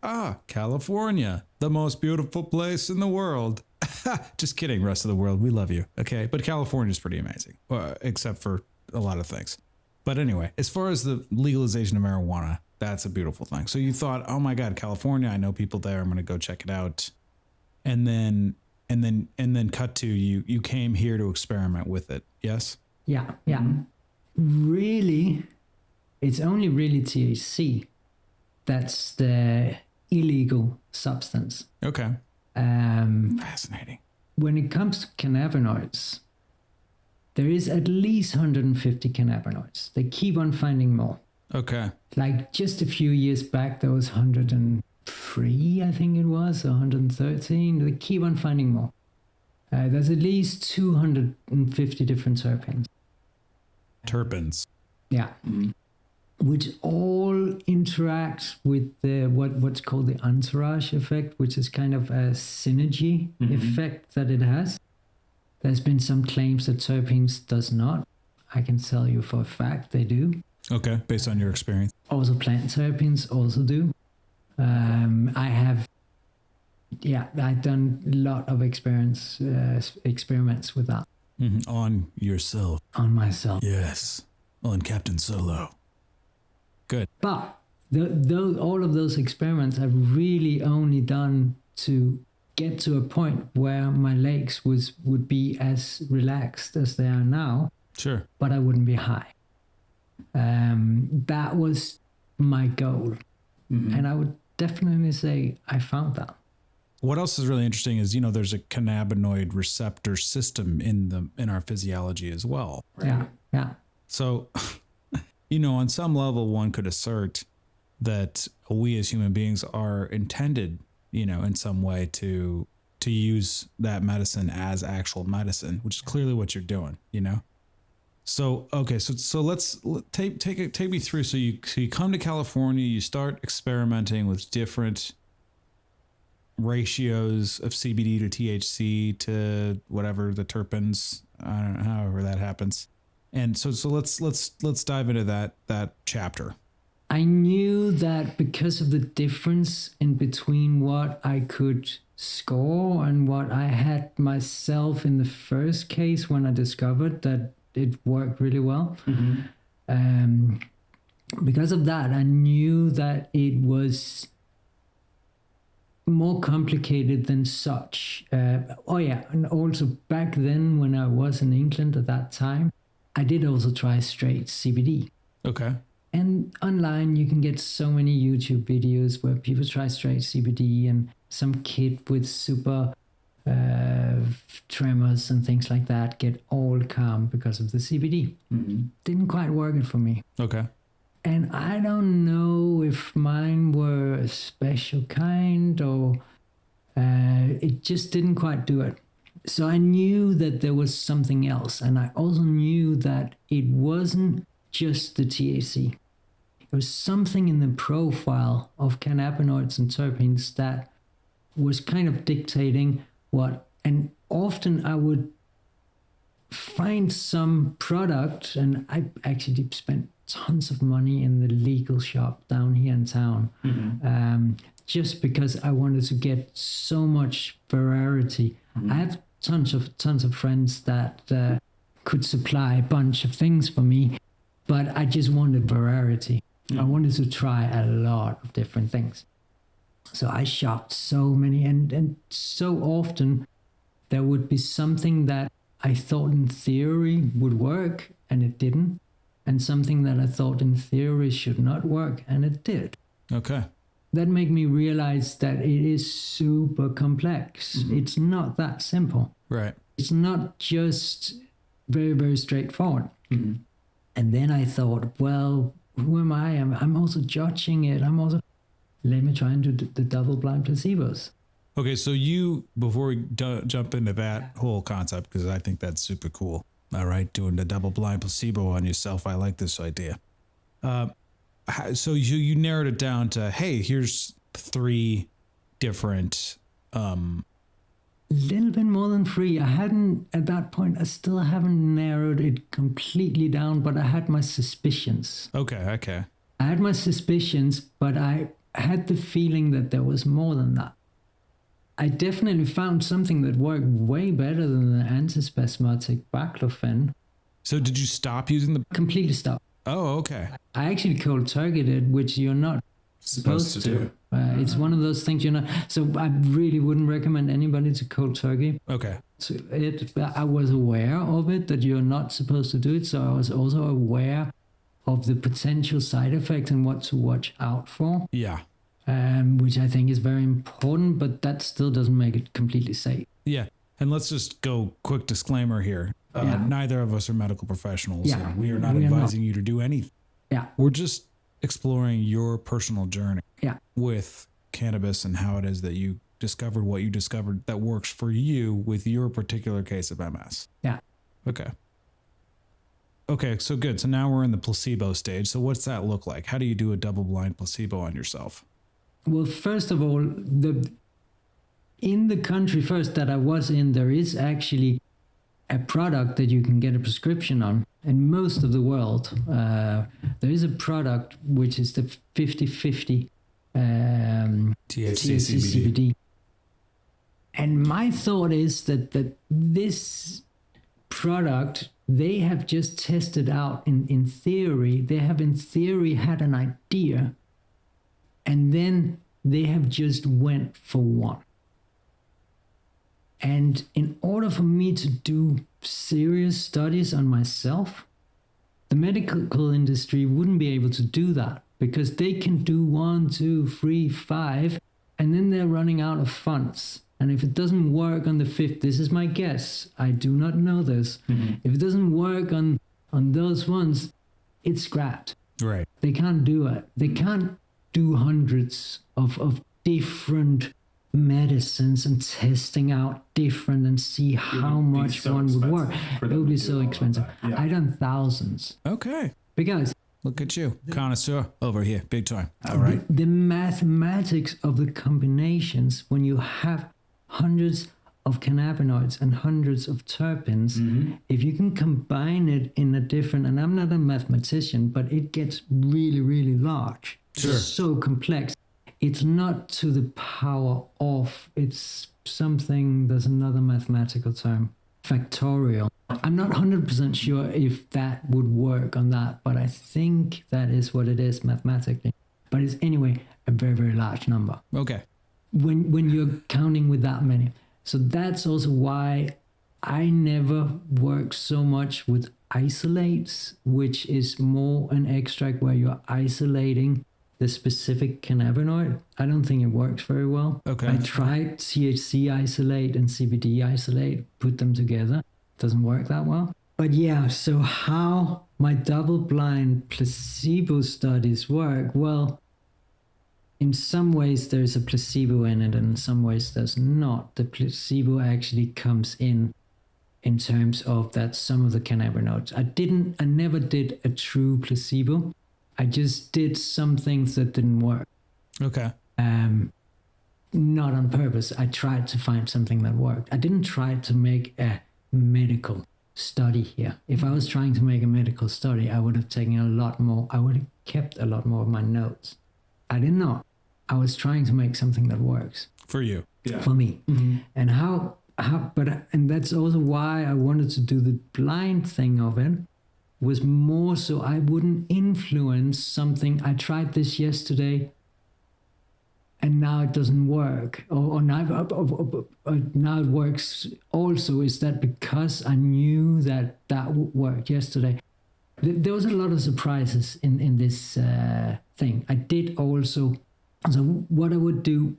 California, the most beautiful place in the world. Just kidding, rest of the world, we love you, okay? But California's pretty amazing, except for a lot of things. But anyway, as far as the legalization of marijuana, that's a beautiful thing. So you thought, oh my God, California, I know people there, I'm going to go check it out. And then cut to you came here to experiment with it, yes? Yeah. Really, it's only really THC that's the illegal substance. Okay. Fascinating. When it comes to cannabinoids, there is at least 150 cannabinoids. They keep on finding more. Okay. Like just a few years back, there was 103, I think it was, or 113. They keep on finding more. There's at least 250 different terpenes. Terpenes. Yeah. Mm-hmm. Which all interact with what's called the entourage effect, which is kind of a synergy effect that it has. There's been some claims that terpenes does not. I can tell you for a fact they do. Okay, based on your experience. Also plant terpenes also do. I've done a lot of experiments with that. Mm-hmm. On yourself. On myself. Yes. On Captain Solo. Good. But all of those experiments I've really only done to get to a point where my legs would be as relaxed as they are now. Sure. But I wouldn't be high. That was my goal. Mm-hmm. And I would definitely say I found that. What else is really interesting is, there's a cannabinoid receptor system in our physiology as well. Right? Yeah. So, on some level, one could assert that we as human beings are intended, in some way to use that medicine as actual medicine, which is clearly what you're doing, So, okay, so let's take me through. So you come to California, you start experimenting with different ratios of CBD to THC to whatever the terpenes, I don't know, however that happens. And so let's dive into that chapter. I knew that because of the difference in between what I could score and what I had myself in the first case when I discovered that it worked really well. Because of that, I knew that it was more complicated than such. And also back then when I was in England at that time, I did also try straight CBD. Okay. And online you can get so many YouTube videos where people try straight CBD, and some kid with super tremors and things like that get all calm because of the CBD. Didn't quite work it for me. Okay. And I don't know if mine were a special kind or it just didn't quite do it. So I knew that there was something else. And I also knew that it wasn't just the THC. There was something in the profile of cannabinoids and terpenes that was kind of dictating what, and often I would find some product, and I actually spent tons of money in the legal shop down here in town, just because I wanted to get so much variety. I have tons of friends that could supply a bunch of things for me, but I just wanted variety. I wanted to try a lot of different things. So I shopped so many, and so often there would be something that I thought in theory would work and it didn't, and something that I thought in theory should not work and it did. Okay. That made me realize that it is super complex. It's not that simple. Right. It's not just very, very straightforward. And then I thought, well, who am I? I'm also judging it. Let me try and do the double-blind placebos. Okay, so you, before we jump into that whole concept, because I think that's super cool, all right, doing the double-blind placebo on yourself, I like this idea. So you narrowed it down to, hey, here's 3 different... little bit more than 3. I hadn't, at that point, I still haven't narrowed it completely down, but I had my suspicions. Okay. I had my suspicions, but I had the feeling that there was more than that. I definitely found something that worked way better than the antispasmodic baclofen. So did you stop using the... Completely stop. Oh, okay. I actually cold turkeyed it, which you're not supposed to do. It's one of those things you're not... So I really wouldn't recommend anybody to cold turkey. Okay. I was aware of it, that you're not supposed to do it. So I was also aware of the potential side effects and what to watch out for. Yeah. Which I think is very important, but that still doesn't make it completely safe. Yeah. And let's just go quick disclaimer here. Neither of us are medical professionals. Yeah. And we are not advising you to do anything. Yeah. We're just exploring your personal journey with cannabis and how it is that you discovered what you discovered that works for you with your particular case of MS. Yeah. Okay, so good. So now we're in the placebo stage. So what's that look like? How do you do a double-blind placebo on yourself? Well, first of all, in the country first that I was in, there is actually a product that you can get a prescription on. In most of the world, there is a product which is the 50-50 THC CBD. And my thought is that this product, they have just tested out in theory. They have in theory had an idea, and then they have just went for one. And in order for me to do serious studies on myself, the medical industry wouldn't be able to do that, because they can do 1, 2, 3, 5, and then they're running out of funds. And if it doesn't work on the 5th, this is my guess, I do not know this. If it doesn't work on those ones, it's scrapped. Right. They can't do it. They can't do hundreds of different medicines and testing out different and see how much one would work. It would be so expensive. I done thousands. Okay. Because look at you, connoisseur over here, big time. All right. The mathematics of the combinations, when you have hundreds of cannabinoids and hundreds of terpenes. If you can combine it in a different, and I'm not a mathematician, but it gets really, really large. Sure. It's so complex. It's not to the power of, it's something, there's another mathematical term, factorial. I'm not 100% sure if that would work on that, but I think that is what it is mathematically. But it's anyway a very, very large number. Okay. When you're counting with that many. So that's also why I never work so much with isolates, which is more an extract where you're isolating the specific cannabinoid. I don't think it works very well. Okay. I tried THC isolate and CBD isolate, put them together. Doesn't work that well. But yeah, so how my double-blind placebo studies work? Well, in some ways there's a placebo in it, and in some ways there's not. The placebo actually comes in terms of that some of the cannabinoids. I never did a true placebo. I just did some things that didn't work. Okay. Not on purpose. I tried to find something that worked. I didn't try to make a medical study here. If I was trying to make a medical study, I would have taken a lot more. I would have kept a lot more of my notes. I didn't know. I was trying to make something that works. For you. Yeah. For me. And and that's also why I wanted to do the blind thing of it, was more so I wouldn't influence something. I tried this yesterday and now it doesn't work. Or now it works also. Is that because I knew that would work yesterday? There was a lot of surprises in this thing. I did also, so what I would do,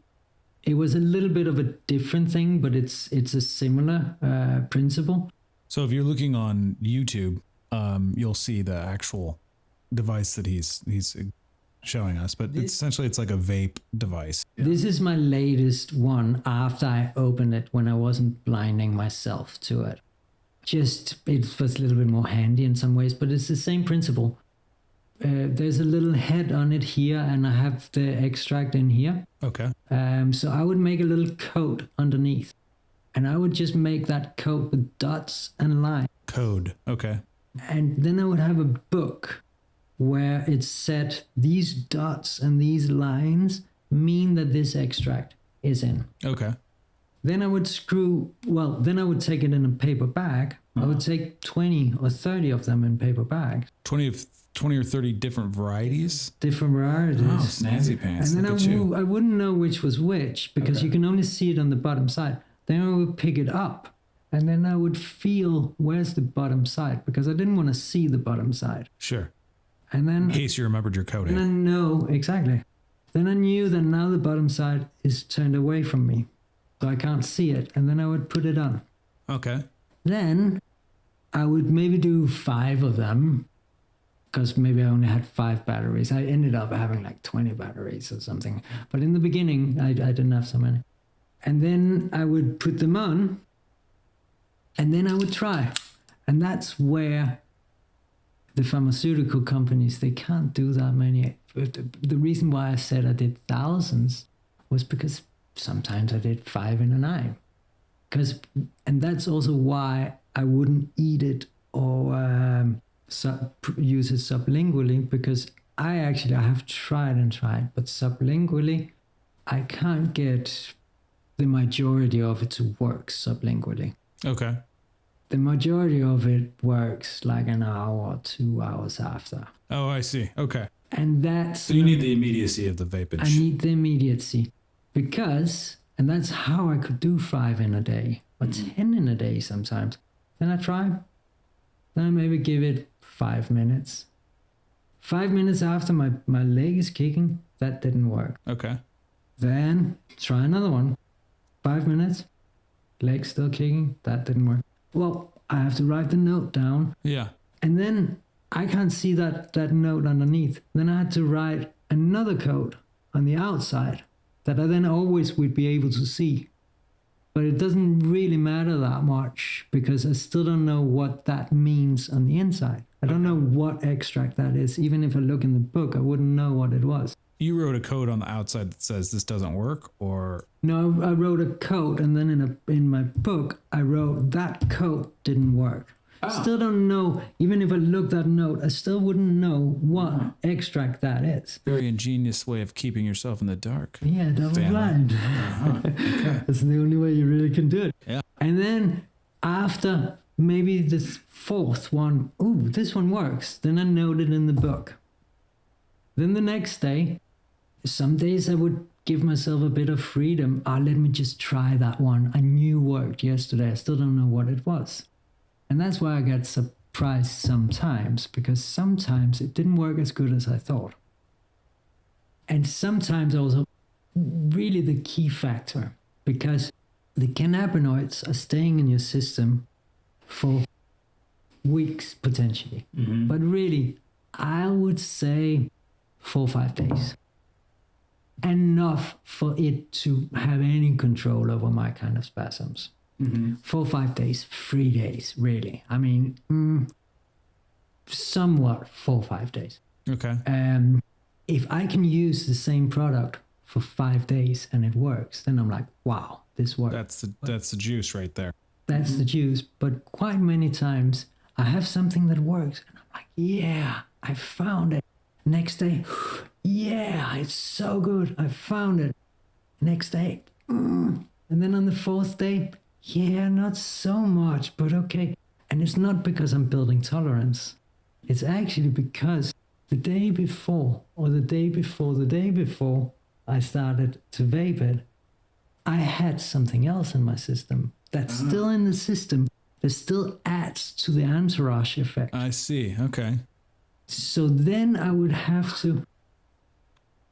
it was a little bit of a different thing, but it's a similar principle. So if you're looking on YouTube, you'll see the actual device that he's showing us, but essentially it's like a vape device. This is my latest one after I opened it, when I wasn't blinding myself to it. It was a little bit more handy in some ways, but it's the same principle. There's a little head on it here, and I have the extract in here. Okay. So I would make a little coat underneath, and I would just make that coat with dots and lines. Code. Okay. And then I would have a book where it said these dots and these lines mean that this extract is in. Okay. Then I would take it in a paper bag. I would take 20 or 30 of them in paper bags. 20 or 30 different varieties? Different varieties. Oh, snazzy pants. And then I wouldn't know which was which, because you can only see it on the bottom side. Then I would pick it up, and then I would feel where's the bottom side, because I didn't want to see the bottom side. Sure. And then, in case you remembered your coding. And I know, exactly. Then I knew that now the bottom side is turned away from me, so I can't see it. And then I would put it on. Okay. Then I would maybe do 5 of them, because maybe I only had 5 batteries. I ended up having like 20 batteries or something. But in the beginning, I didn't have so many. And then I would put them on, and then I would try. And that's where the pharmaceutical companies, they can't do that many. The reason why I said I did thousands was because sometimes I did 5 in a night. And that's also why I wouldn't eat it or use it sublingually, because I have tried, but sublingually, I can't get the majority of it to work sublingually. Okay. The majority of it works like an hour or 2 hours after. Oh, I see. Okay. And that's... So you need the immediacy of the vaping. I need the immediacy and that's how I could do 5 in a day, or 10 in a day sometimes. Then I try. Then I maybe give it 5 minutes. 5 minutes after my leg is kicking, that didn't work. Okay. Then try another one. 5 minutes, leg still kicking, that didn't work. Well, I have to write the note down. Yeah. And then I can't see that note underneath. Then I had to write another code on the outside that I then always would be able to see. But it doesn't really matter that much, because I still don't know what that means on the inside. I don't know what extract that is. Even if I look in the book, I wouldn't know what it was. you wrote a code on the outside that says this doesn't work, or No, I wrote a code, and then in my book, I wrote that code didn't work. Still don't know, even if I looked that note, I still wouldn't know what extract that is. very ingenious way of keeping yourself in the dark. Yeah, double Stanley. blind. Okay. That's the only way you really can do it. Yeah. And then after maybe the fourth one, ooh, this one works. Then I noted in the book. Then the next day, some days I would give myself a bit of freedom. Let me just try that one. I knew worked yesterday. I still don't know what it was. And that's why I get surprised sometimes, because sometimes it didn't work as good as I thought. And sometimes also really the key factor, because the cannabinoids are staying in your system for weeks potentially. Mm-hmm. But really, I would say 4 or 5 days. Enough for it to have any control over my kind of spasms. Mm-hmm. 4 or 5 days, 3 days, really. I mean, somewhat 4 or 5 days. Okay. If I can use the same product for 5 days and it works, then I'm like, wow, this works. That's the juice right there. That's the juice. But quite many times I have something that works and I'm like, yeah, I found it. Next day, yeah, it's so good. I found it. Next day, and then on the 4th day, yeah, not so much, but okay. And it's not because I'm building tolerance. It's actually because the day before, or the day before the day before I started to vape it, I had something else in my system that's still in the system, that still adds to the entourage effect. I see. Okay. So then I would have to...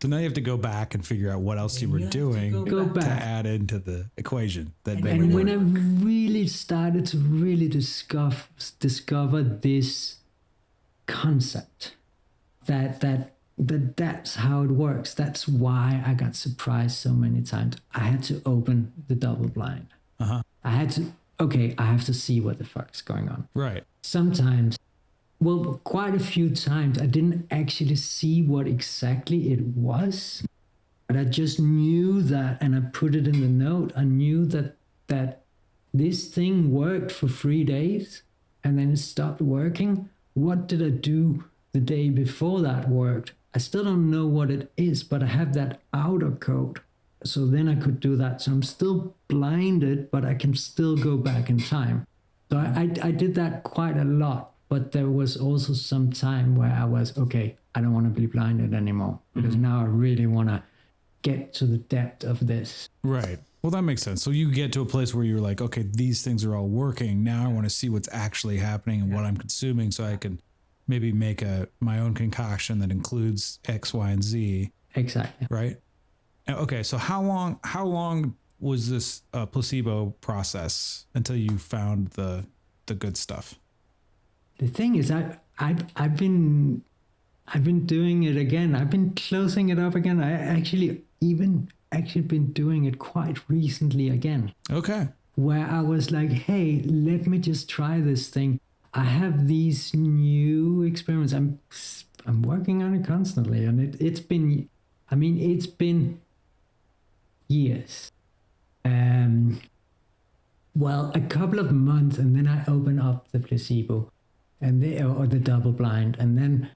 So now you have to go back and figure out what else you were doing to add into the equation. And when I really started to really discover this concept, that's how it works. That's why I got surprised so many times. I had to open the double blind. Uh-huh. I have to see what the fuck's going on. Right. Sometimes, well, quite a few times, I didn't actually see what exactly it was, but I just knew that, and I put it in the note. I knew that this thing worked for 3 days, and then it stopped working. What did I do the day before that worked? I still don't know what it is, but I have that outer code. So then I could do that. So I'm still blinded, but I can still go back in time. So I did that quite a lot. But there was also some time where I was, okay, I don't want to be blinded anymore, because now I really want to get to the depth of this. Right. Well, that makes sense. So you get to a place where you're like, okay, these things are all working. Now I want to see what's actually happening and what I'm consuming, so I can maybe make my own concoction that includes X, Y, and Z. Exactly. Right. Okay. So how long was this placebo process until you found the good stuff? The thing is, I've been doing it again. I've been closing it up again. I actually been doing it quite recently again. Okay. Where I was like, hey, let me just try this thing. I have these new experiments. I'm working on it constantly, and it's been years. Well, a couple of months, and then I open up the placebo. Or the double blind, and then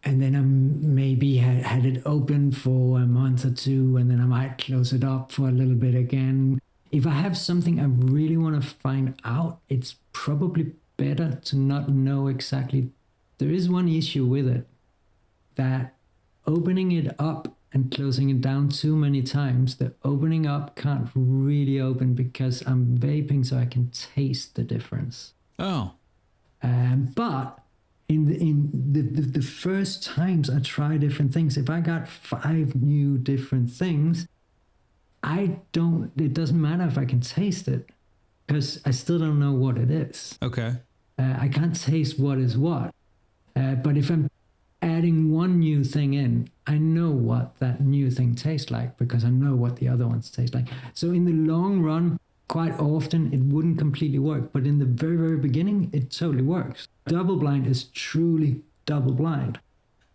I maybe had it open for a month or two, and then I might close it up for a little bit again. If I have something I really want to find out, it's probably better to not know exactly. There is one issue with it, that opening it up and closing it down too many times, the opening up can't really open because I'm vaping, so I can taste the difference. Oh. But in the first times I try different things, if I got 5 new different things, it doesn't matter if I can taste it, because I still don't know what it is. Okay. I can't taste what is what. But if I'm adding one new thing in, I know what that new thing tastes like, because I know what the other ones taste like. So in the long run, quite often it wouldn't completely work, but in the very, very beginning, it totally works. Double blind is truly double blind.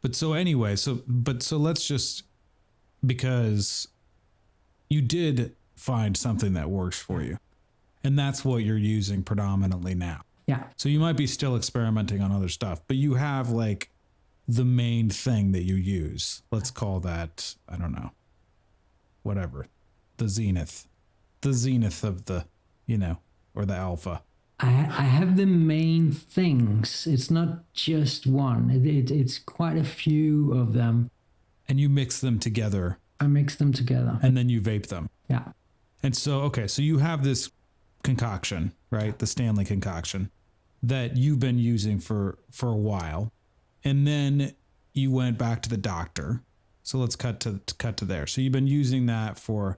But so anyway, so let's just because you did find something that works for you. And that's what you're using predominantly now. Yeah. So you might be still experimenting on other stuff, but you have like the main thing that you use. Let's call that, I don't know, whatever, the zenith of the, or the alpha. I have the main things. It's not just one. It's quite a few of them. And you mix them together. I mix them together. And then you vape them. Yeah. And so, okay, so you have this concoction, right? The Stanley concoction that you've been using for a while. And then you went back to the doctor. So let's cut to there. So you've been using that for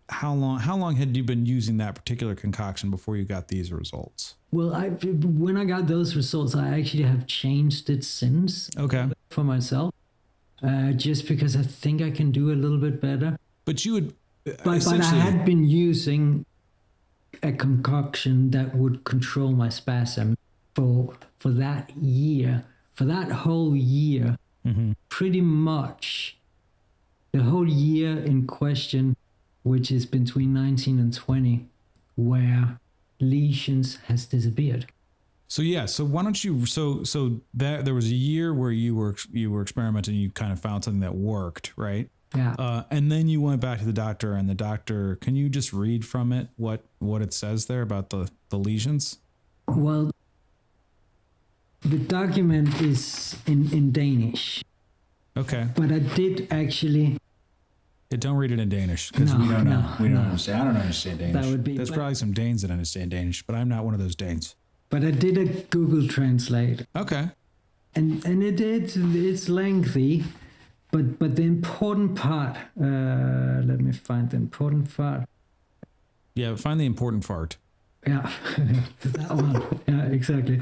how long? How long had you been using that particular concoction before you got these results? Well, when I got those results, I actually have changed it since. Okay. For myself, just because I think I can do a little bit better. But you would. But I had been using a concoction that would control my spasm for that year, for that whole year, pretty much the whole year in question, which is between 19 and 20, where lesions has disappeared. So yeah, so why don't you? So that there was a year where you were experimenting, you kind of found something that worked, right? Yeah. And then you went back to the doctor, and the doctor, can you just read from it what it says there about the lesions? Well, the document is in Danish. Okay. But I did actually. Yeah, don't read it in Danish because we don't know. We don't understand. I don't understand Danish. That would be. There's probably some Danes that understand Danish, but I'm not one of those Danes. But I did a Google Translate. Okay. And it's lengthy. But the important part, let me find the important part. Yeah, find the important part. Yeah, that one. Yeah, exactly.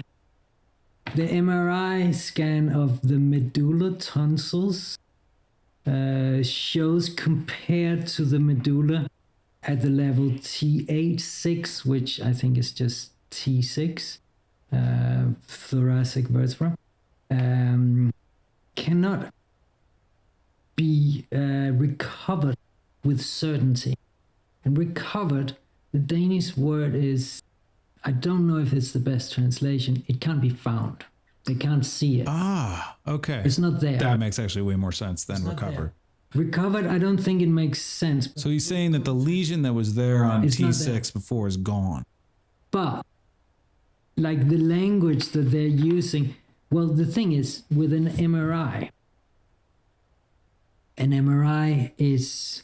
The MRI scan of the medulla tonsils shows compared to the medulla at the level T8-6, which I think is just T6, thoracic vertebra, cannot be recovered with certainty. And recovered, the Danish word is, I don't know if it's the best translation. It can't be found. They can't see it. Ah, okay. It's not there. That makes actually way more sense than recovered. Recovered, I don't think it makes sense. So he's saying that the lesion that was there on T6 before is gone. But, like the language that they're using, well, the thing is, with an MRI is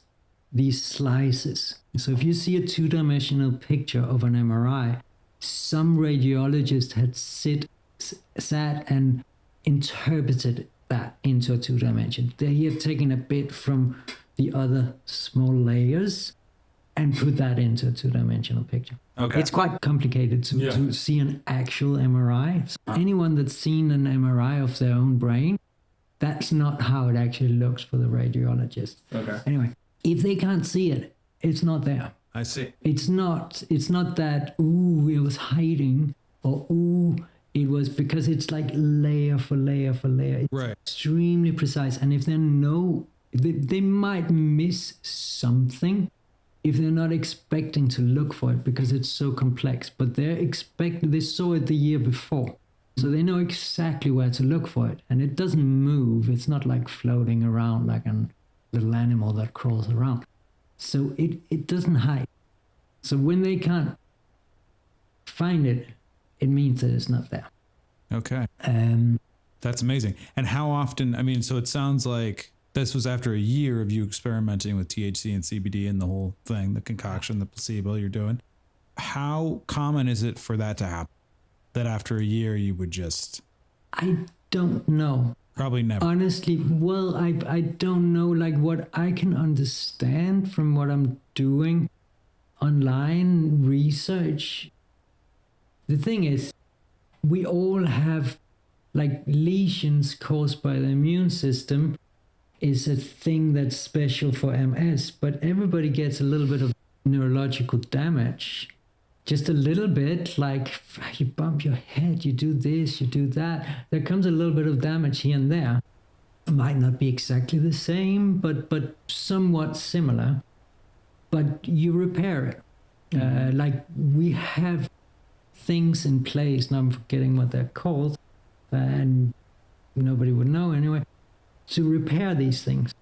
these slices. So if you see a two-dimensional picture of an MRI, some radiologist had sat and interpreted that into a two-dimension. They have taken a bit from the other small layers and put that into a two-dimensional picture. Okay. It's quite complicated to see an actual MRI. So anyone that's seen an MRI of their own brain, that's not how it actually looks for the radiologist. Okay. Anyway, if they can't see it, it's not there. I see. It's not that, ooh, it was hiding, or ooh, it was, because it's like layer for layer for layer. It's right. Extremely precise. And if they might miss something if they're not expecting to look for it because it's so complex, but they saw it the year before. So they know exactly where to look for it. And it doesn't move. It's not like floating around like a little animal that crawls around. So it doesn't hide. So when they can't find it, it means that it's not there. Okay. That's amazing. And how often, I mean, so it sounds like this was after a year of you experimenting with THC and CBD and the whole thing, the concoction, the placebo you're doing. How common is it for that to happen? That after a year you would just... I don't know. Probably never. Honestly, well, I don't know. Like what I can understand from what I'm doing online research. The thing is, we all have like lesions caused by the immune system is a thing that's special for MS, but everybody gets a little bit of neurological damage. Just a little bit, like you bump your head, you do this, you do that. There comes a little bit of damage here and there. might not be exactly the same, but somewhat similar. But you repair it. Like we have things in place, now I'm forgetting what they're called, and nobody would know anyway, to repair these things.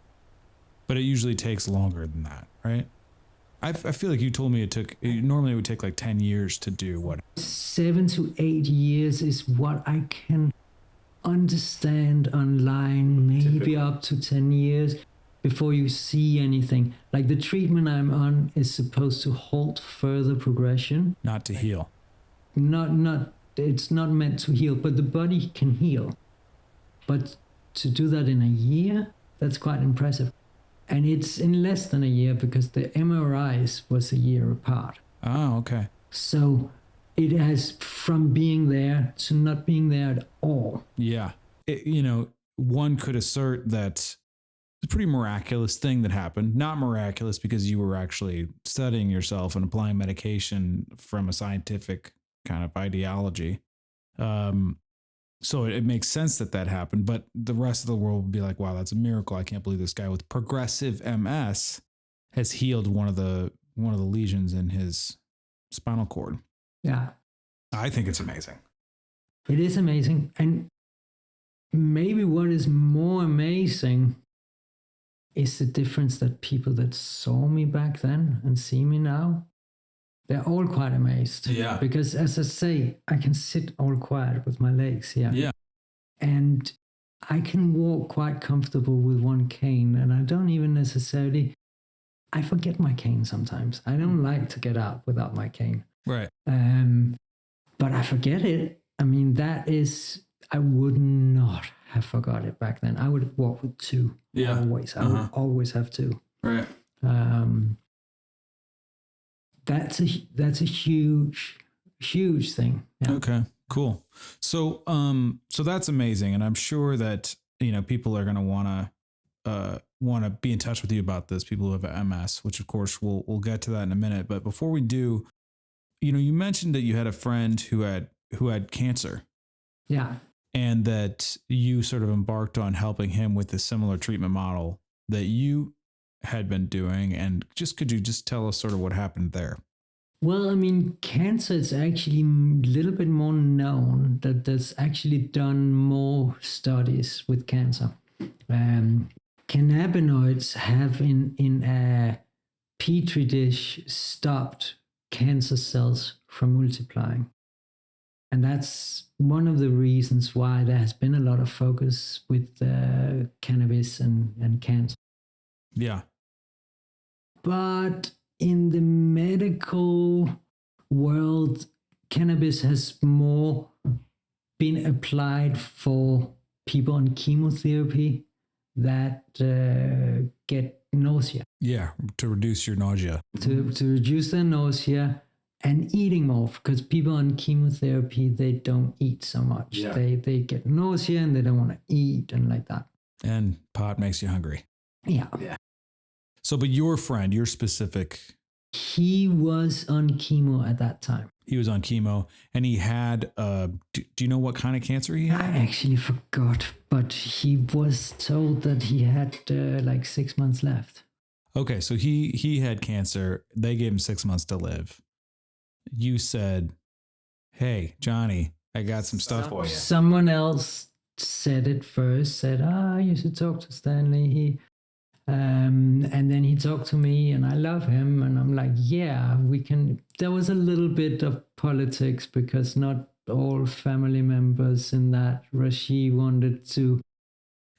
But it usually takes longer than that, right? I feel like you told me normally it would take like 10 years to do what? 7 to 8 years is what I can understand online, maybe typically up to 10 years before you see anything. Like the treatment I'm on is supposed to halt further progression. Not to heal. It's not meant to heal, but the body can heal. But to do that in a year, that's quite impressive. And it's in less than a year because the MRIs was a year apart. Oh, okay. So it has from being there to not being there at all. Yeah. One could assert that it's a pretty miraculous thing that happened. Not miraculous because you were actually studying yourself and applying medication from a scientific kind of ideology. So it makes sense that happened, but the rest of the world would be like, wow, that's a miracle. I can't believe this guy with progressive MS has healed one of the lesions in his spinal cord. Yeah. I think it's amazing. It is amazing. And maybe what is more amazing is the difference that people that saw me back then and see me now, they're all quite amazed. Yeah. Because as I say, I can sit all quiet with my legs here. Yeah. And I can walk quite comfortable with one cane. And I don't even necessarily, I forget my cane sometimes. I don't like to get out without my cane. Right. But I forget it. I mean, I would not have forgot it back then. I would walk with two. Yeah. Always. I would always have two. Right. That's a huge thing. Yeah. Okay, cool. So that's amazing. And I'm sure that, people are going to want to be in touch with you about this, people who have MS, which of course we'll get to that in a minute. But before we do, you mentioned that you had a friend who had cancer. Yeah. And that you sort of embarked on helping him with a similar treatment model that you had been doing. And could you just tell us sort of what happened there? Well, I mean, cancer is actually a little bit more known, that there's actually done more studies with cancer. Cannabinoids have in a petri dish stopped cancer cells from multiplying. And that's one of the reasons why there has been a lot of focus with cannabis and cancer. Yeah. But in the medical world, cannabis has more been applied for people on chemotherapy that get nausea. Yeah, to reduce your nausea. To reduce their nausea and eating more, because people on chemotherapy, they don't eat so much. Yeah. They get nausea and they don't want to eat and like that. And pot makes you hungry. Yeah. So, but your friend, your specific... He was on chemo at that time. He was on chemo and he had, do you know what kind of cancer he had? I actually forgot, but he was told that he had like 6 months left. Okay, so he had cancer. They gave him 6 months to live. You said, hey, Johnny, I got some stuff for you. Someone else said it first, said, you should talk to Stanley. And then he talked to me and I love him. And I'm like, yeah, we can. There was a little bit of politics because not all family members in that Rashi wanted to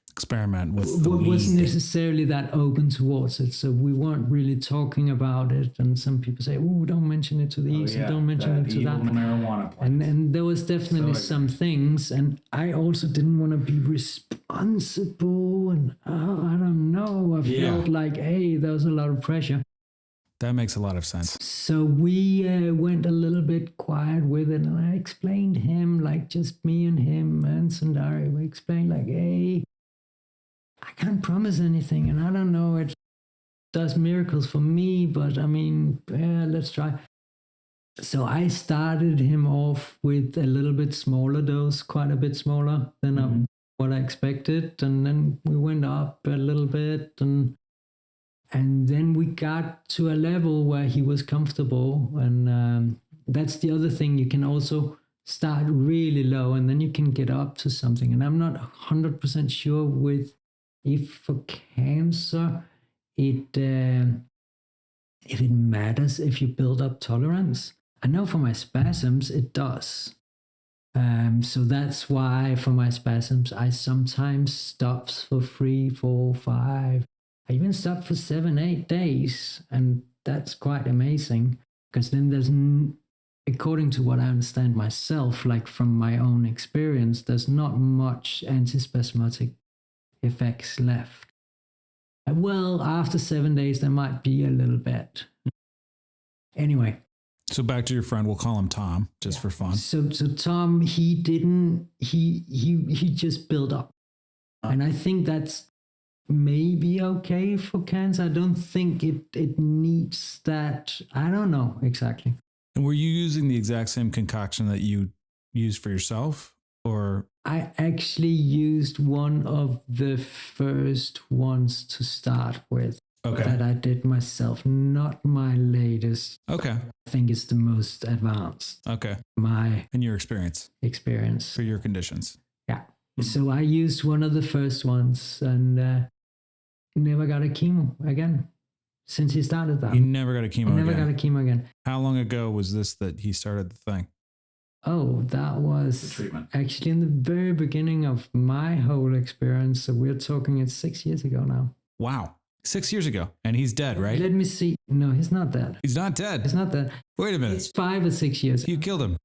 experiment with the weed. Wasn't necessarily that open towards it. So we weren't really talking about it. And some people say, oh, don't mention it to these and don't mention it to that. Marijuana and there was definitely some things. And I also didn't want to be responsible. And I don't know. I felt like, hey, there was a lot of pressure. That makes a lot of sense. So we went a little bit quiet with it. And I explained him, like just me and him and Sundari. We explained like, hey, I can't promise anything, and I don't know, it does miracles for me, but I mean, let's try. So I started him off with a little bit smaller dose, quite a bit smaller than what I expected, and then we went up a little bit, and then we got to a level where he was comfortable, and that's the other thing. You can also start really low, and then you can get up to something. And I'm not 100% sure with if for cancer if it matters if you build up tolerance. I know for my spasms it does. So that's why for my spasms I sometimes stops for 3, 4, 5. I even stop for 7, 8 days, and that's quite amazing, because then there's, according to what I understand myself, like from my own experience, there's not much antispasmodic effects left. Well, after 7 days, there might be a little bit. Anyway. So back to your friend, we'll call him Tom, just for fun. So Tom, he just built up. And I think that's maybe okay for cancer. I don't think it needs that. I don't know exactly. And were you using the exact same concoction that you used for yourself? Or I actually used one of the first ones to start with. Okay. That I did myself, not my latest. Okay. I think it's the most advanced. Okay. In your experience. For your conditions. Yeah. So I used one of the first ones and never got a chemo again since he started that. He never got a chemo again? Never got a chemo again. How long ago was this that he started the thing? Oh, that was actually in the very beginning of my whole experience. So we're talking it's 6 years ago now. Wow. 6 years ago. And he's dead, right? Let me see. No, he's not dead. He's not dead. He's not dead. Wait a minute. It's 5 or 6 years. You killed him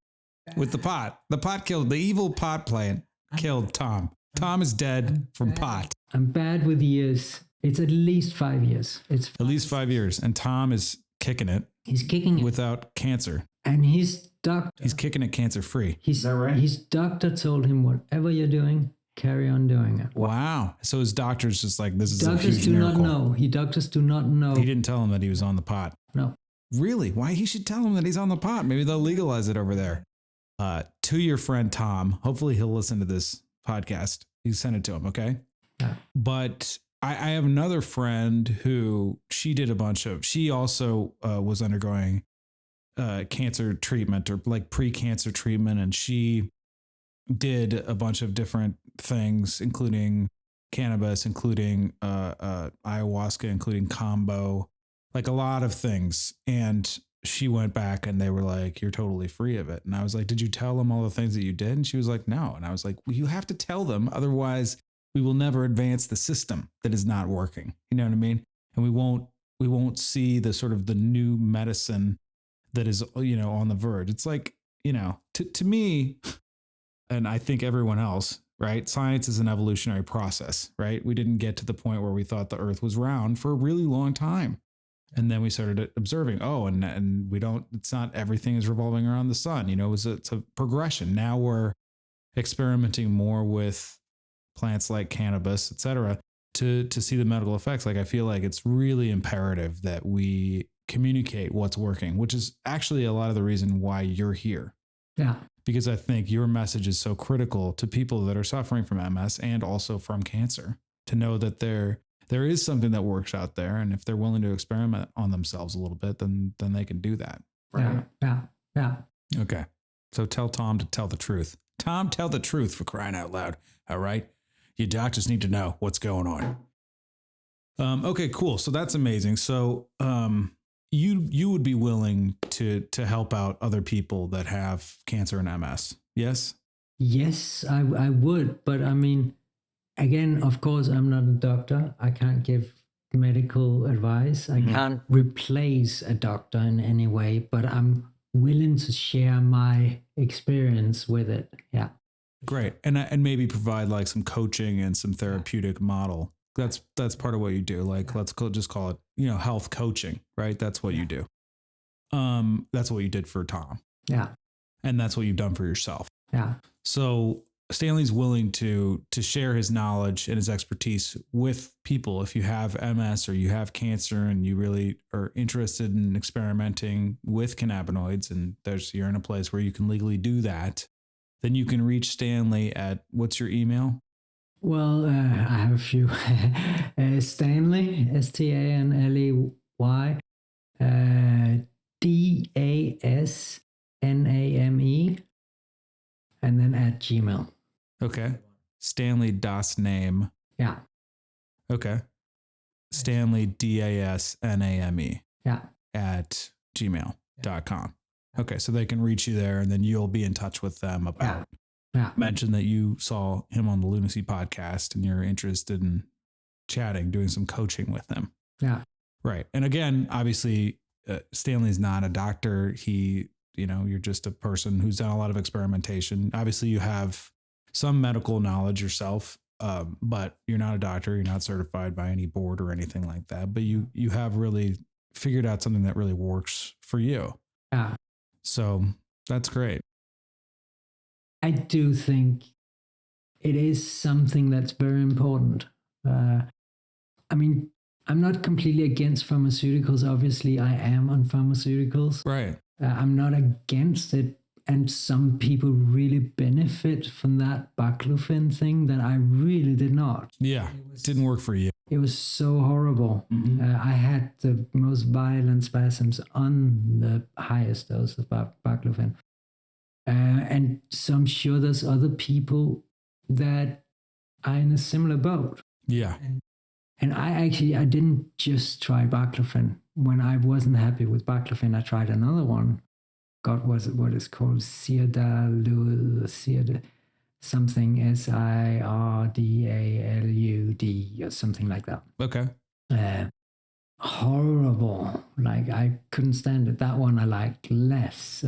with the pot. The pot killed, the evil pot plant killed Tom. Tom is dead from pot. I'm bad with years. It's at least 5 years. It's at least 5 years. And Tom is kicking it. He's kicking it. Without cancer. And his doctor. He's kicking it cancer free. Is that right? His doctor told him, whatever you're doing, carry on doing it. Wow. So his doctor's just like, this is a huge Doctors do miracle. not know. Doctors do not know. He didn't tell him that he was on the pot. No. Really? Why he should tell him that he's on the pot? Maybe they'll legalize it over there. To your friend Tom, hopefully he'll listen to this podcast. You send it to him, okay? Yeah. But I have another friend who she also was undergoing cancer treatment or like pre-cancer treatment. And she did a bunch of different things, including cannabis, including ayahuasca, including combo, like a lot of things. And she went back and they were like, you're totally free of it. And I was like, did you tell them all the things that you did? And she was like, no. And I was like, well, you have to tell them. Otherwise we will never advance the system that is not working. You know what I mean? And we won't see the sort of the new medicine that is, on the verge. It's like, to me, and I think everyone else, right? Science is an evolutionary process, right? We didn't get to the point where we thought the earth was round for a really long time. And then we started observing, it's not everything is revolving around the sun. It's a progression. Now we're experimenting more with plants like cannabis, et cetera, to see the medical effects. Like, I feel like it's really imperative that we communicate what's working, which is actually a lot of the reason why you're here. Yeah. Because I think your message is so critical to people that are suffering from MS and also from cancer, to know that there is something that works out there. And if they're willing to experiment on themselves a little bit, then they can do that. Right? Yeah. Okay. So tell Tom to tell the truth. Tom, tell the truth, for crying out loud. All right. Your doctors need to know what's going on. Okay, cool. So that's amazing. So, you would be willing to help out other people that have cancer and MS. Yes? Yes, I would. But I mean, again, of course, I'm not a doctor. I can't give medical advice. I can't replace a doctor in any way, but I'm willing to share my experience with it. Yeah. Great. And maybe provide like some coaching and some therapeutic model. That's part of what you do. Like, let's just call it, health coaching, right? That's what you do. That's what you did for Tom. Yeah. And that's what you've done for yourself. Yeah. So Stanley's willing to share his knowledge and his expertise with people. If you have MS or you have cancer and you really are interested in experimenting with cannabinoids, and you're in a place where you can legally do that, then you can reach Stanley at, what's your email? Well, I have a few. Stanley, Stanley, Dasname, and then at Gmail. Okay. Stanleydasname. Yeah. Okay. Stanleydasname. Yeah. At gmail.com. Okay. So they can reach you there and then you'll be in touch with them about. Yeah. Mention that you saw him on the Lunacy podcast and you're interested in chatting, doing some coaching with him. Yeah. Right. And again, obviously, Stanley's not a doctor. You're just a person who's done a lot of experimentation. Obviously, you have some medical knowledge yourself, but you're not a doctor. You're not certified by any board or anything like that. But you have really figured out something that really works for you. Yeah. So that's great. I do think it is something that's very important. I mean, I'm not completely against pharmaceuticals. Obviously, I am on pharmaceuticals. Right. I'm not against it. And some people really benefit from that baclofen thing that I really did not. Yeah. It didn't work for you. It was so horrible. Mm-hmm. I had the most violent spasms on the highest dose of baclofen. And so I'm sure there's other people that are in a similar boat. Yeah. And I didn't just try baclofen. When I wasn't happy with baclofen, I tried another one. God, was it what is called Sirdalud, something Sirdalud or something like that. Okay. Horrible. Like I couldn't stand it. That one I liked less.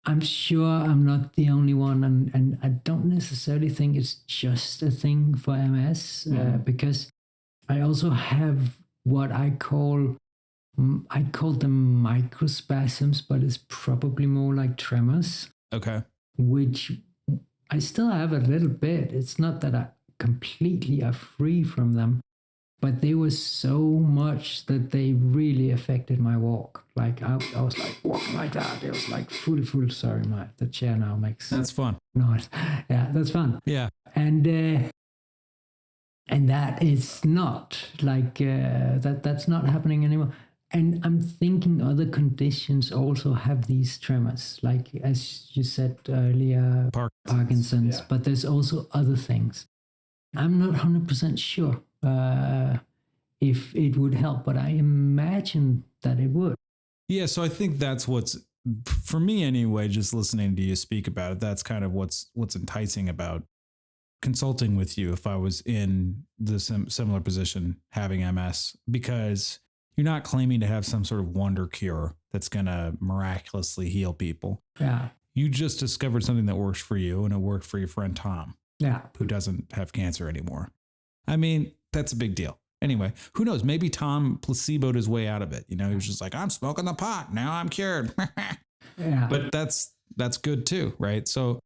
I'm sure I'm not the only one, and I don't necessarily think it's just a thing for MS, because I also have what I'd call them microspasms, but it's probably more like tremors. Okay. Which I still have a little bit. It's not that I completely are free from them, but they were so much that they really affected my walk. Like I was like walking like that. It was like full. Sorry, the chair now makes. That's fun. Noise. Yeah, that's fun. Yeah. And that is not like that's not happening anymore. And I'm thinking other conditions also have these tremors, like as you said earlier, Parkinson's. Yeah. But there's also other things. I'm not 100% sure if it would help, but I imagine that it would. Yeah, so I think that's what's, for me anyway, just listening to you speak about it, that's kind of what's enticing about consulting with you if I was in the similar position having MS, because you're not claiming to have some sort of wonder cure that's going to miraculously heal people. Yeah. You just discovered something that works for you, and it worked for your friend Tom. Yeah. Who doesn't have cancer anymore. I mean, that's a big deal. Anyway, who knows? Maybe Tom placeboed his way out of it. He was just like, I'm smoking the pot. Now I'm cured. Yeah. But that's good too, right? So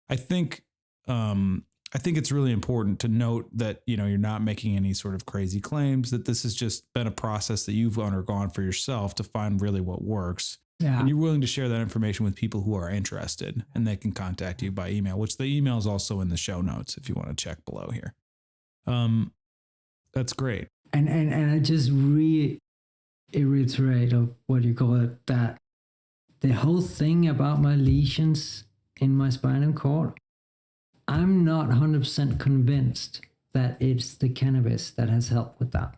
I think it's really important to note that, you're not making any sort of crazy claims, that this has just been a process that you've undergone for yourself to find really what works. Yeah. And you're willing to share that information with people who are interested, and they can contact you by email, which the email is also in the show notes if you want to check below here. That's great. And I just reiterate of what you call it, that the whole thing about my lesions in my spinal cord, I'm not 100% convinced that it's the cannabis that has helped with that.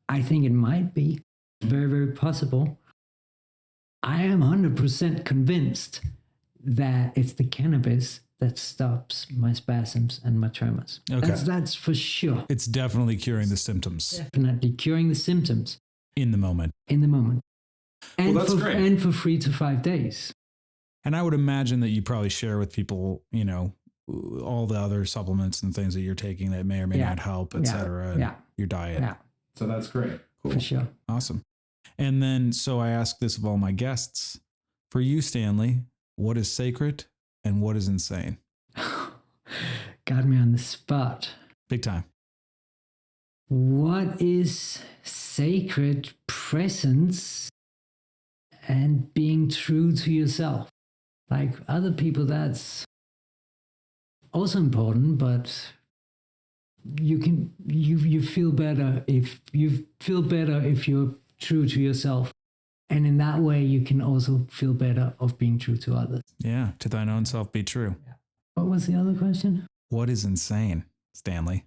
I think it might be very, very possible. I am 100% convinced that it's the cannabis that stops my spasms and my tremors. Okay. That's for sure. It's definitely curing the symptoms. Definitely curing the symptoms. In the moment. And Well, that's great. And for 3 to 5 days. And I would imagine that you probably share with people, all the other supplements and things that you're taking that may or may not help, et cetera, your diet. Yeah. So that's great. Cool. For sure. Awesome. And then, so I ask this of all my guests. For you, Stanley, what is sacred and what is insane? Got me on the spot. Big time. What is sacred? Presence and being true to yourself. Like other people, that's also important, but you feel better if you're true to yourself. And in that way, you can also feel better of being true to others. Yeah, to thine own self be true. What was the other question? What is insane, Stanley?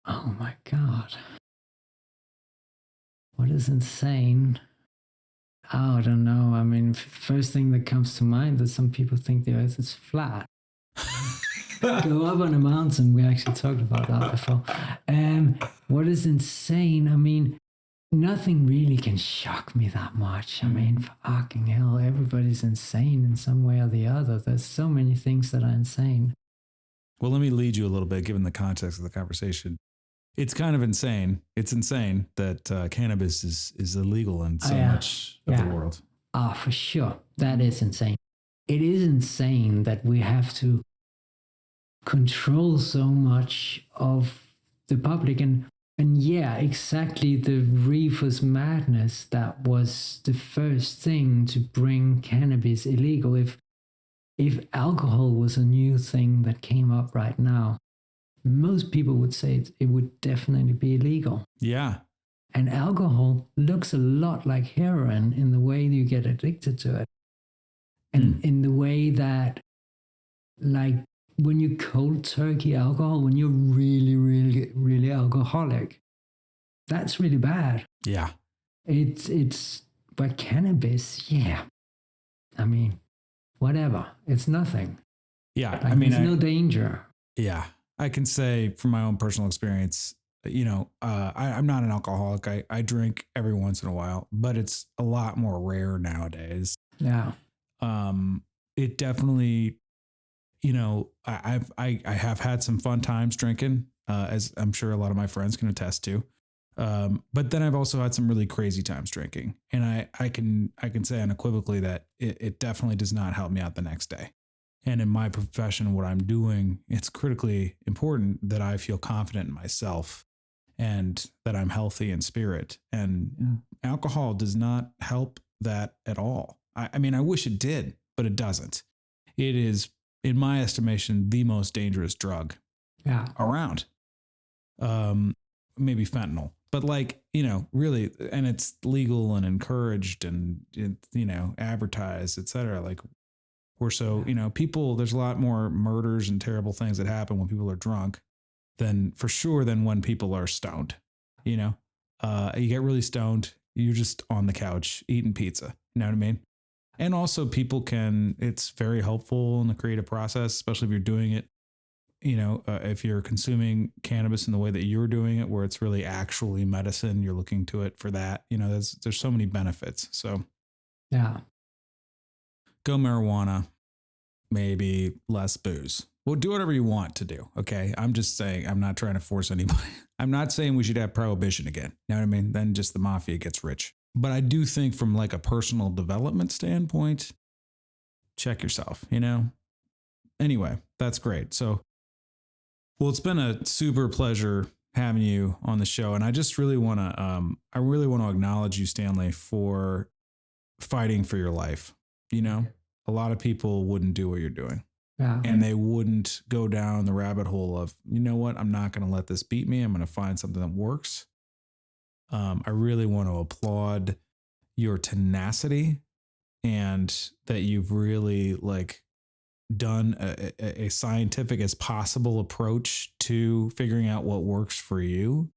Oh my God. What is insane? Oh, I don't know. I mean, first thing that comes to mind is some people think the earth is flat. Go up on a mountain. We actually talked about that before. What is insane? I mean, nothing really can shock me that much. I mean, fucking hell, everybody's insane in some way or the other. There's so many things that are insane. Well, let me lead you a little bit, given the context of the conversation. It's kind of insane. It's insane that cannabis is illegal in so much of the world. Ah, for sure. That is insane. It is insane that we have to control so much of the public. And yeah, exactly, the reefer's madness, that was the first thing to bring cannabis illegal. If alcohol was a new thing that came up right now, most people would say it would definitely be illegal. Yeah. And alcohol looks a lot like heroin in the way you get addicted to it. And in the way that, like, when you cold turkey alcohol, when you're really, really, really alcoholic, that's really bad. Yeah. But cannabis, yeah. I mean, whatever. It's nothing. Yeah. Like, I mean, there's no danger. Yeah. I can say from my own personal experience, I'm not an alcoholic. I drink every once in a while, but it's a lot more rare nowadays. Yeah. It definitely, I have had some fun times drinking, as I'm sure a lot of my friends can attest to. But then I've also had some really crazy times drinking, and I can say unequivocally that it definitely does not help me out the next day. And in my profession, what I'm doing, it's critically important that I feel confident in myself and that I'm healthy in spirit. And alcohol does not help that at all. I mean, I wish it did, but it doesn't. It is, in my estimation, the most dangerous drug around. Maybe fentanyl, but really, and it's legal and encouraged and, advertised, et cetera. Like, we're so, people, there's a lot more murders and terrible things that happen when people are drunk than when people are stoned. You get really stoned, you're just on the couch eating pizza. You know what I mean? And also it's very helpful in the creative process, especially if you're doing it, if you're consuming cannabis in the way that you're doing it, where it's really actually medicine, you're looking to it for that, there's so many benefits. So yeah. Go marijuana, maybe less booze. Well, do whatever you want to do. Okay. I'm just saying, I'm not trying to force anybody. I'm not saying we should have prohibition again. You know what I mean? Then just the mafia gets rich. But I do think from like a personal development standpoint, check yourself, Anyway, that's great. So, well, it's been a super pleasure having you on the show. And I just really want to, acknowledge you, Stanley, for fighting for your life. A lot of people wouldn't do what you're doing. Yeah. And they wouldn't go down the rabbit hole of, you know what, I'm not going to let this beat me. I'm going to find something that works. I really want to applaud your tenacity and that you've really done a scientific as possible approach to figuring out what works for you.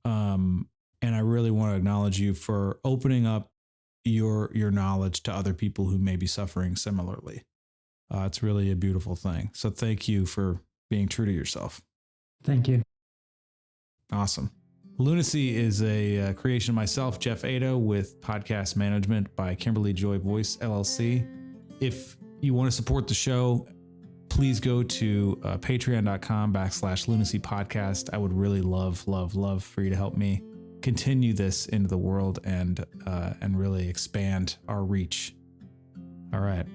And I really want to acknowledge you for opening up your knowledge to other people who may be suffering similarly. It's really a beautiful thing. So thank you for being true to yourself. Thank you. Awesome. Lunacy is a creation of myself, Geoff Eido, with podcast management by Kimberly Joy Voice, LLC. If you want to support the show, please go to patreon.com/Lunacy podcast. I would really love for you to help me continue this into the world and really expand our reach. All right.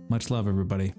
Much love, everybody.